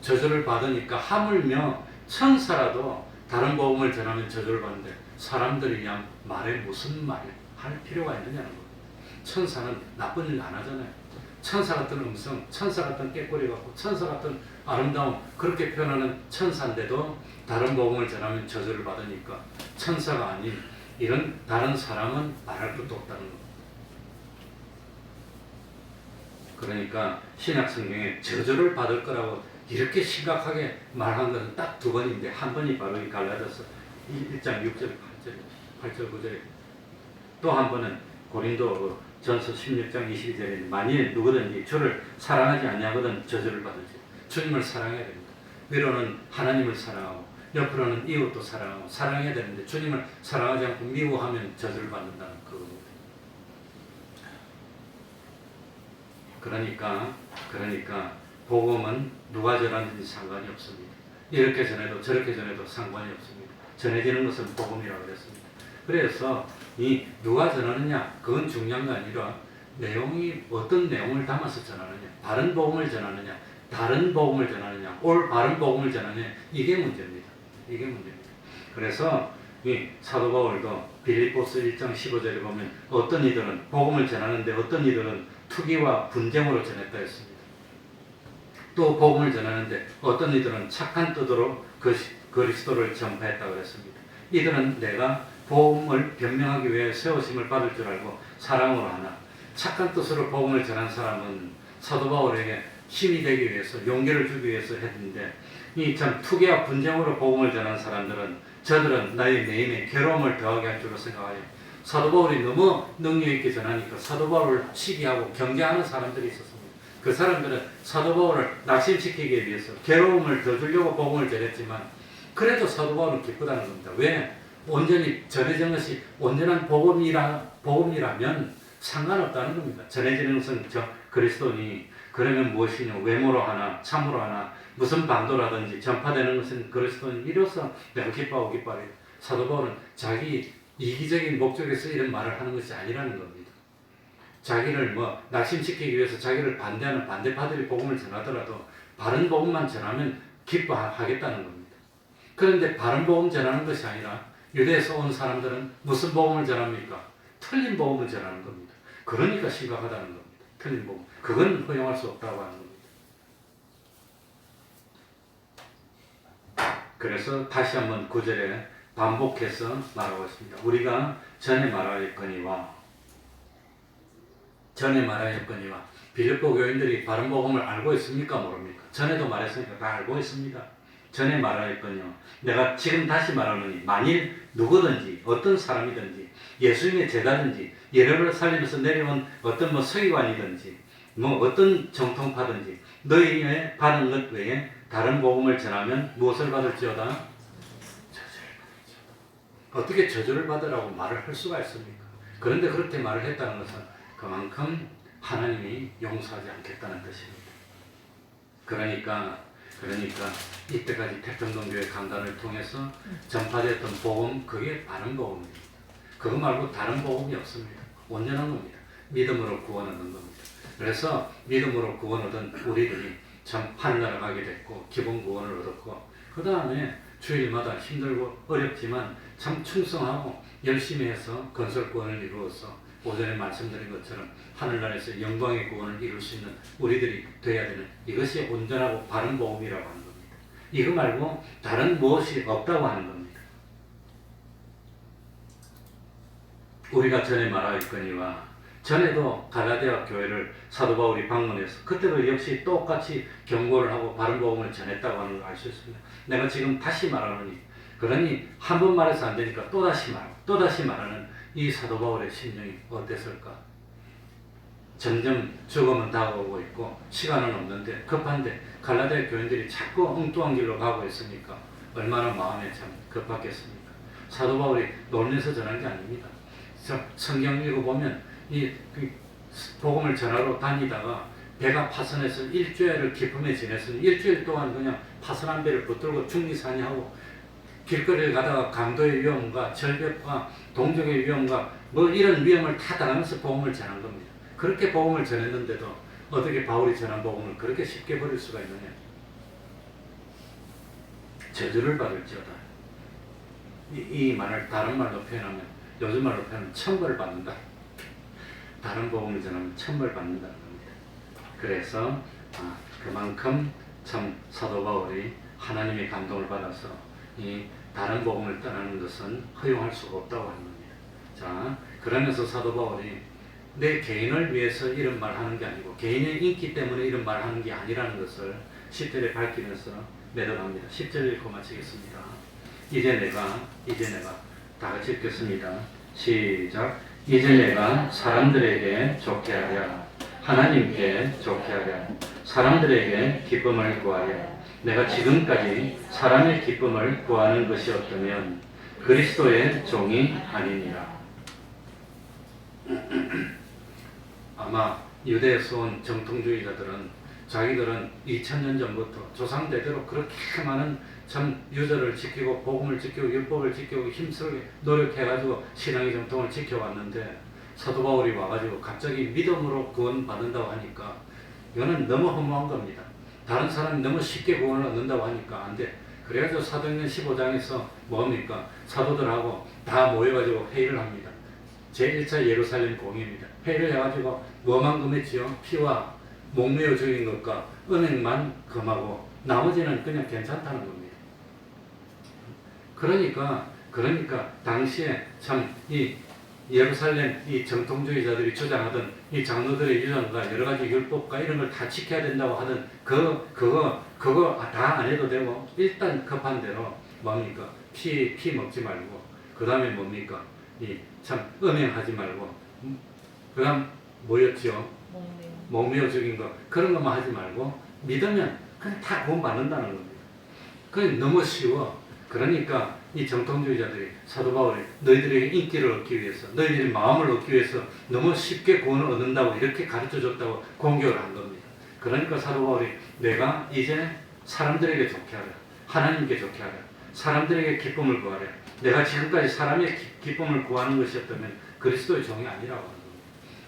저주를 받으니까 하물며 천사라도 다른 복음을 전하면 저주를 받는데 사람들이 그냥 말에 무슨 말을 할 필요가 있느냐는 거예요. 천사는 나쁜 일 안 하잖아요. 천사 같은 음성, 천사 같은 꾀꼬리 같고 천사 같은 아름다움 그렇게 표현하는 천사인데도 다른 복음을 전하면 저주를 받으니까 천사가 아닌 이런 다른 사람은 말할 것도 없다는 겁니다. 그러니까 신약 성경에 저주를 받을 거라고 이렇게 심각하게 말한 것은 딱 두 번인데 한 번이 바로 이 갈라디아서 1장 6절 8절 9절에 또 한 번은 고린도 전서 16장 22절에 만일 누구든지 주를 사랑하지 아니하거든 저주를 받을지 주님을 사랑해야 됩니다. 위로는 하나님을 사랑하고 옆으로는 이웃도 사랑하고 사랑해야 되는데 주님을 사랑하지 않고 미워하면 저주를 받는다는 그겁니다. 그러니까 복음은 누가 전하든지 상관이 없습니다. 이렇게 전해도 저렇게 전해도 상관이 없습니다. 전해지는 것은 복음이라고 그랬습니다. 그래서 이 누가 전하느냐 그건 중요한 게 아니라 내용이 어떤 내용을 담아서 전하느냐 바른 복음을 전하느냐 다른 복음을 전하느냐 올 바른 복음을 전하느냐 이게 문제입니다. 이게 문제입니다. 그래서 이 사도 바울도 빌립보서 1장 15절에 보면 어떤 이들은 복음을 전하는데 어떤 이들은 투기와 분쟁으로 전했다 했습니다. 또 복음을 전하는데 어떤 이들은 착한 뜻으로 그리스도를 전파했다고 그랬습니다. 이들은 내가 복음을 변명하기 위해 세우심을 받을 줄 알고 사랑으로 하나 착한 뜻으로 복음을 전한 사람은 사도 바울에게 힘이 되기 위해서 용기를 주기 위해서 했는데 이 참 투기와 분쟁으로 복음을 전한 사람들은 저들은 나의 내임에 괴로움을 더하게 할 줄로 생각하여 사도 바울이 너무 능력 있게 전하니까 사도 바울을 시기하고 경계하는 사람들이 있었습니다. 그 사람들은 사도 바울을 낙심시키기 위해서 괴로움을 더 주려고 복음을 전했지만 그래도 사도 바울은 기쁘다는 겁니다. 왜? 온전히 전해진 것이 온전한 복음이라면 상관없다는 겁니다. 전해지는 것은 그리스도니 그러면 무엇이냐 외모로 하나 참으로 하나 무슨 방도라든지 전파되는 것은 그리스도니 이로써 내가 기뻐하고 사도 바울은 자기 이기적인 목적에서 이런 말을 하는 것이 아니라는 겁니다. 자기를 낙심시키기 위해서 자기를 반대하는 반대파들이 복음을 전하더라도 바른 복음만 전하면 기뻐하겠다는 겁니다. 그런데 바른 복음 전하는 것이 아니라 유대에서 온 사람들은 무슨 복음을 전합니까? 틀린 복음을 전하는 겁니다. 그러니까 심각하다는 겁니다. 틀린 복음. 그건 허용할 수 없다고 하는 겁니다. 그래서 다시 한번 9절에 반복해서 말하고 있습니다. 우리가 전에 말하였거니와 빌립보 교인들이 바른 복음을 알고 있습니까? 모릅니까? 전에도 말했으니까 다 알고 있습니다. 전에 말하였거니와 내가 지금 다시 말하노니 만일 누구든지 어떤 사람이든지 예수님의 제자든지 예배를 살리면서 내려온 어떤 서기관이든지 어떤 정통파든지 너희의 받은 것 외에 다른 복음을 전하면 무엇을 받을지어다? 저주를 받을지어다. 어떻게 저주를 받으라고 말을 할 수가 있습니까? 그런데 그렇게 말을 했다는 것은 그만큼 하나님이 용서하지 않겠다는 뜻입니다. 그러니까 이때까지 태평동교회 강단을 통해서 전파됐던 복음 그게 바른 복음입니다. 그거 말고 다른 복음이 없습니다. 온전한 겁니다. 믿음으로 구원 얻는 겁니다. 그래서 믿음으로 구원 얻은 우리들이 참 하늘나라 가게 됐고 기본 구원을 얻었고 그 다음에 주일마다 힘들고 어렵지만 참 충성하고 열심히 해서 건설 구원을 이루어서 오전에 말씀드린 것처럼 하늘나라에서 영광의 구원을 이룰 수 있는 우리들이 되어야 되는 이것이 온전하고 바른 복음이라고 하는 겁니다. 이거 말고 다른 무엇이 없다고 하는 겁니다. 우리가 전에 말하였거니와 전에도 갈라디아 교회를 사도 바울이 방문해서 그때도 역시 똑같이 경고를 하고 바른 복음을 전했다고 하는 걸 알 수 있습니다. 내가 지금 다시 말하노니 그러니 한 번 말해서 안 되니까 또다시 말하는 이 사도 바울의 심령이 어땠을까? 점점 죽음은 다가오고 있고 시간은 없는데 급한데 갈라디아 교인들이 자꾸 엉뚱한 길로 가고 있으니까 얼마나 마음에 참 급했겠습니까? 사도 바울이 놀면서 전한 게 아닙니다. 성경 읽어보면 이 복음을 전하러 다니다가 배가 파선해서 일주일을 기쁨에 지냈으니 일주일 동안 그냥 파선한 배를 붙들고 중리산이하고 길거리를 가다가 강도의 위험과 절벽과 동족의 위험과 이런 위험을 다 당하면서 복음을 전한 겁니다. 그렇게 복음을 전했는데도 어떻게 바울이 전한 복음을 그렇게 쉽게 버릴 수가 있느냐? 저주를 받을지어다. 이 말을 다른 말로 표현하면, 요즘 말로 표현하면 천벌을 받는다. 다른 복음을 전하면 천벌을 받는다는 겁니다. 그래서 그만큼 참 사도 바울이 하나님의 감동을 받아서 이 다른 복음을 떠나는 것은 허용할 수가 없다고 하는 겁니다. 자, 그러면서 사도 바울이 내 개인을 위해서 이런 말 하는 게 아니고 개인의 인기 때문에 이런 말 하는 게 아니라는 것을 10절에 밝히면서 매듭합니다. 10절 읽고 마치겠습니다. 이제 내가 다 같이 읽겠습니다. 시작. 이제 내가 사람들에게 좋게 하랴, 하나님께 좋게 하랴, 사람들에게 기쁨을 구하랴. 내가 지금까지 사람의 기쁨을 구하는 것이 없다면 그리스도의 종이 아니니라. 아마 유대에서 온 정통주의자들은 자기들은 2000년 전부터 조상대대로 그렇게 많은 참 유저를 지키고 복음을 지키고 율법을 지키고 힘쓰게 노력해가지고 신앙의 정통을 지켜왔는데 사도 바울이 와가지고 갑자기 믿음으로 구원받는다고 하니까 이거는 너무 허무한 겁니다. 다른 사람이 너무 쉽게 구원을 얻는다고 하니까 안 돼. 그래가지고 사도행전 15장에서 뭡니까? 사도들하고 다 모여가지고 회의를 합니다. 제1차 예루살렘 공의입니다. 회의를 해가지고 뭐만 금했지요? 피와 목매어 죽인 것과 은행만 금하고 나머지는 그냥 괜찮다는 겁니다. 그러니까 당시에 참 이 예루살렘 이 정통주의자들이 주장하던 이 장로들의 유전과 여러 가지 율법과 이런 걸 다 지켜야 된다고 하던 그거 다 안 해도 되고 일단 급한 대로 뭡니까? 피 먹지 말고 그 다음에 뭡니까? 이 참 음행하지 말고 그 다음 뭐였죠? 목매어 죽인 거 그런 것만 하지 말고 믿으면 그냥 다 구원 받는다는 겁니다. 그건 너무 쉬워. 그러니까 이 정통주의자들이 사도 바울이 너희들에게 인기를 얻기 위해서 너희들의 마음을 얻기 위해서 너무 쉽게 구원을 얻는다고 이렇게 가르쳐줬다고 공격을 한 겁니다. 그러니까 사도 바울이 내가 이제 사람들에게 좋게 하라, 하나님께 좋게 하라, 사람들에게 기쁨을 구하라. 내가 지금까지 사람의 기쁨을 구하는 것이었다면 그리스도의 종이 아니라고 하는 겁니다.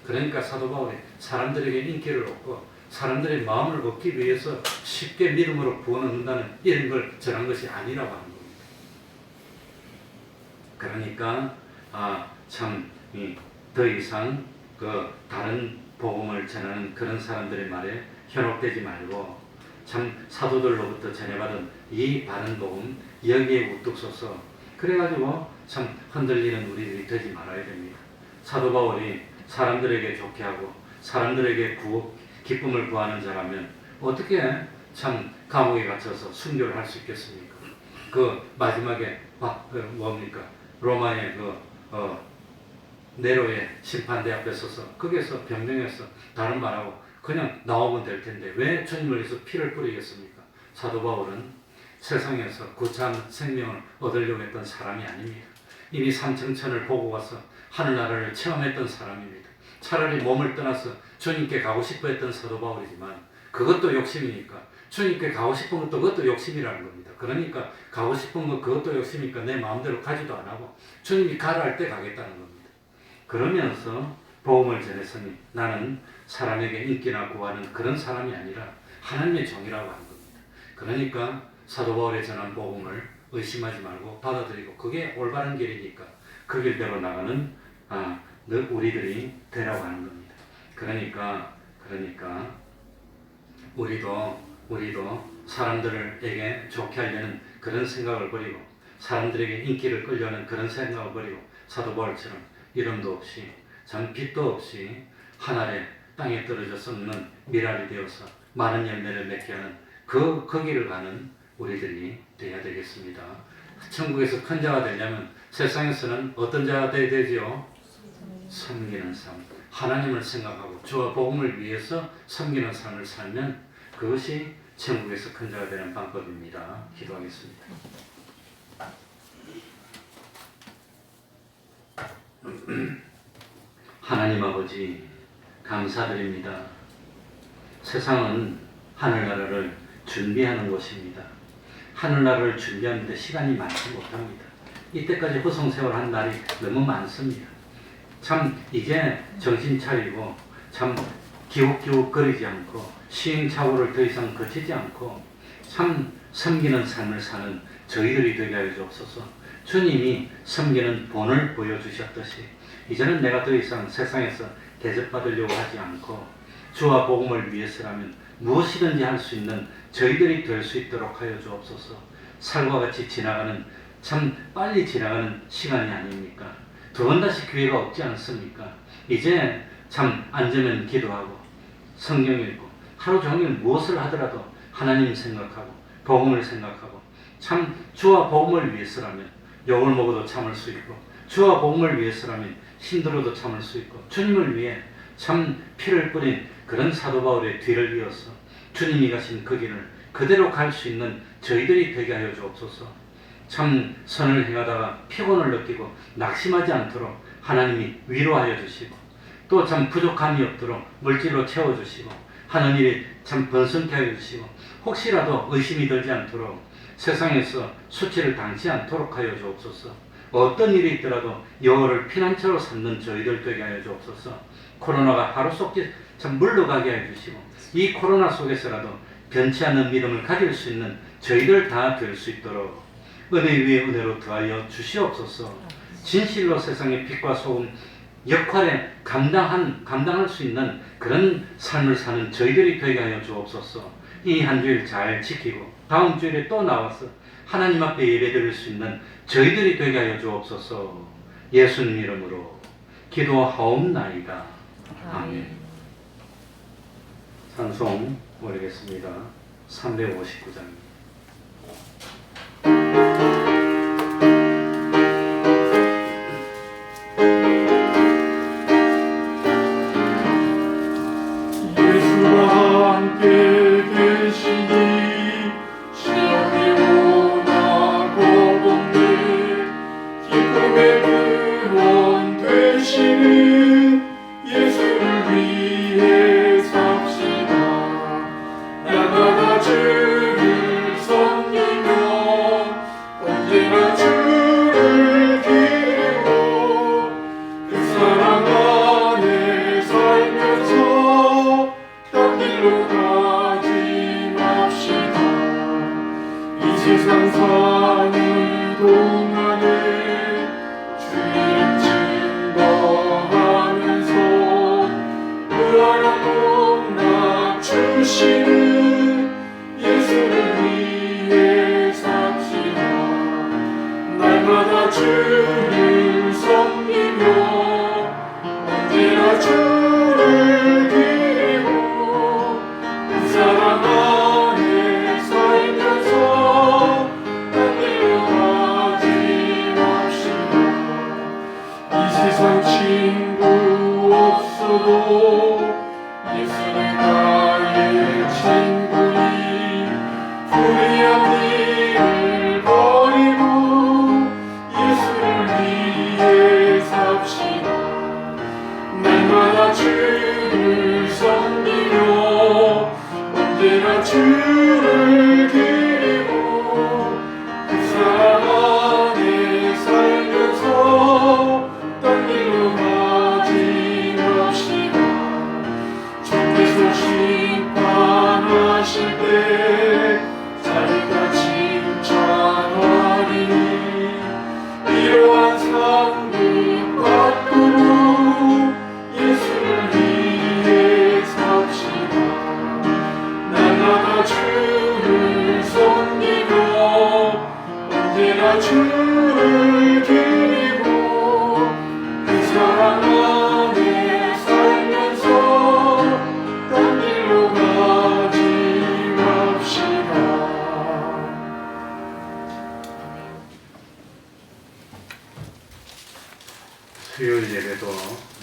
그러니까 사도 바울이 사람들에게 인기를 얻고 사람들의 마음을 얻기 위해서 쉽게 믿음으로 구원 얻는다는 이런 걸 전한 것이 아니라고 하는 겁니다. 그러니까 참 더 이상 그 다른 복음을 전하는 그런 사람들의 말에 현혹되지 말고 참 사도들로부터 전해받은 이 바른 복음 여기에 우뚝 서서 그래가지고 참 흔들리는 우리들이 되지 말아야 됩니다. 사도 바울이 사람들에게 좋게 하고 사람들에게 기쁨을 구하는 자라면 어떻게 참 감옥에 갇혀서 순교를 할 수 있겠습니까? 그 마지막에 뭡니까? 로마의 네로의 심판대 앞에 서서 거기에서 변명해서 다른 말하고 그냥 나오면 될 텐데 왜 주님을 위해서 피를 뿌리겠습니까? 사도 바울은 세상에서 구차한 생명을 얻으려고 했던 사람이 아닙니다. 이미 삼층천을 보고 가서 하늘나라를 체험했던 사람입니다. 차라리 몸을 떠나서 주님께 가고 싶어 했던 사도 바울이지만 그것도 욕심이니까 주님께 가고 싶은 것도 그것도 욕심이라는 겁니다. 그러니까 가고 싶은 것 그것도 욕심이니까 내 마음대로 가지도 안 하고 주님이 가라 할 때 가겠다는 겁니다. 그러면서 복음을 전했으니 나는 사람에게 인기나 구하는 그런 사람이 아니라 하나님의 종이라고 하는 겁니다. 그러니까 사도 바울의 전한 복음을 의심하지 말고 받아들이고 그게 올바른 길이니까 그 길대로 나가는 우리들이 되라고 하는 겁니다. 그러니까 우리도 사람들에게 좋게 하려는 그런 생각을 버리고 사람들에게 인기를 끌려는 그런 생각을 버리고 사도 바울처럼 이름도 없이 참 빛도 없이 하늘에 땅에 떨어져 썩는 미랄이 되어서 많은 열매를 맺게 하는 그 길을 가는 우리들이 되어야 되겠습니다. 천국에서 큰 자가 되려면 세상에서는 어떤 자가 되어야 되지요? 섬기는 삶, 하나님을 생각하고 주와 복음을 위해서 섬기는 삶을 살면 그것이 천국에서 큰 자가 되는 방법입니다. 기도하겠습니다. 하나님 아버지 감사드립니다. 세상은 하늘나라를 준비하는 곳입니다. 하늘나라를 준비하는데 시간이 많지 못합니다. 이때까지 호송세월한 날이 너무 많습니다. 참 이제 정신 차리고 참 기웃기웃거리지 않고 시행착오를 더 이상 거치지 않고 참 섬기는 삶을 사는 저희들이 되게 하여 주옵소서. 주님이 섬기는 본을 보여주셨듯이 이제는 내가 더 이상 세상에서 대접받으려고 하지 않고 주와 복음을 위해서라면 무엇이든지 할 수 있는 저희들이 될 수 있도록 하여 주옵소서. 살과 같이 지나가는 참 빨리 지나가는 시간이 아닙니까? 두 번 다시 기회가 없지 않습니까? 이제 참 앉으면 기도하고 성경 읽고 하루 종일 무엇을 하더라도 하나님 생각하고 복음을 생각하고 참 주와 복음을 위해서라면 욕을 먹어도 참을 수 있고 주와 복음을 위해서라면 힘들어도 참을 수 있고 주님을 위해 참 피를 뿌린 그런 사도 바울의 뒤를 이어서 주님이 가신 그 길을 그대로 갈 수 있는 저희들이 되게 하여 주옵소서. 참 선을 행하다가 피곤을 느끼고 낙심하지 않도록 하나님이 위로하여 주시고 또 참 부족함이 없도록 물질로 채워주시고 하는 일이 참 번성케 하여 주시고 혹시라도 의심이 들지 않도록 세상에서 수치를 당치 않도록 하여 주옵소서. 어떤 일이 있더라도 여호와를 피난처로 삼는 저희들 되게 하여 주옵소서. 코로나가 하루속히 참 물러가게 하여 주시고 이 코로나 속에서라도 변치 않는 믿음을 가질 수 있는 저희들 다 될 수 있도록 은혜 위에 은혜로 더하여 주시옵소서. 진실로 세상의 빛과 소금 역할에 감당할 수 있는 그런 삶을 사는 저희들이 되게 하여 주옵소서. 이 한 주일 잘 지키고 다음 주일에 또 나와서 하나님 앞에 예배드릴 수 있는 저희들이 되게 하여 주옵소서. 예수님 이름으로 기도하옵나이다. 아멘. 찬송 올리겠습니다. 359장입니다. 수요일 예배도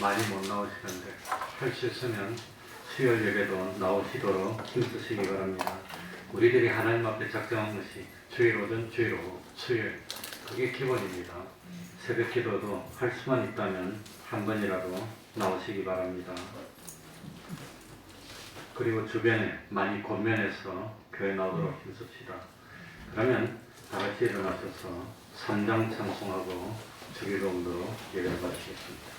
많이 못 나오시는데 할 수 있으면 수요일 예배도 나오시도록 힘쓰시기 바랍니다. 우리들이 하나님 앞에 작정한 것이 주일 오전, 주일 오후, 수요일 그게 기본입니다. 새벽 기도도 할 수만 있다면 한 번이라도 나오시기 바랍니다. 그리고 주변에 많이 권면해서 교회 나오도록 힘씁시다. 그러면 다 같이 일어나셔서 3장 찬송하고 주기도문으로 예배를 마치겠습니다.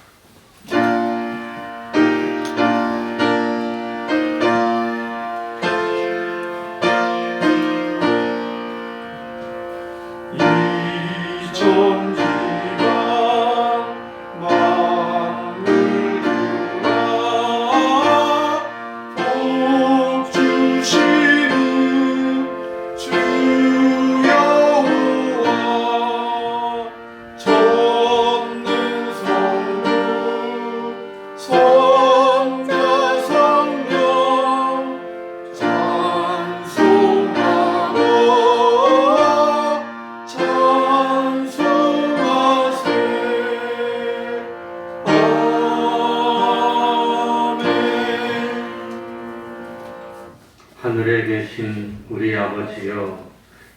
하늘에 계신 우리 아버지여,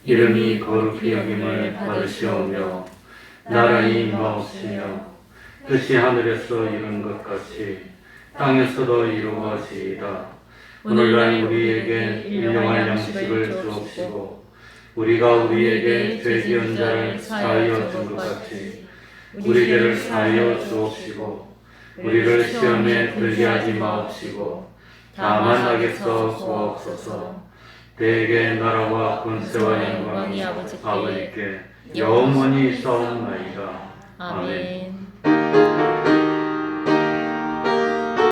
이름이 거룩히 여김을 받으시오며 나라의 임하옵시며 뜻이 하늘에서 이룬 것 같이 땅에서도 이루어지이다. 오늘날 우리에게 일용할 양식을 주옵시고 우리가 우리에게 죄 지은 자를 사하여 준 것 같이 우리 죄를 사하여 주옵시고 우리를 시험에 들게 하지 마옵시고 다만 악에서 구하옵소서. 대개 나라와 권세와 영광이 아버지께 영원히 있사옵나이다. 아멘.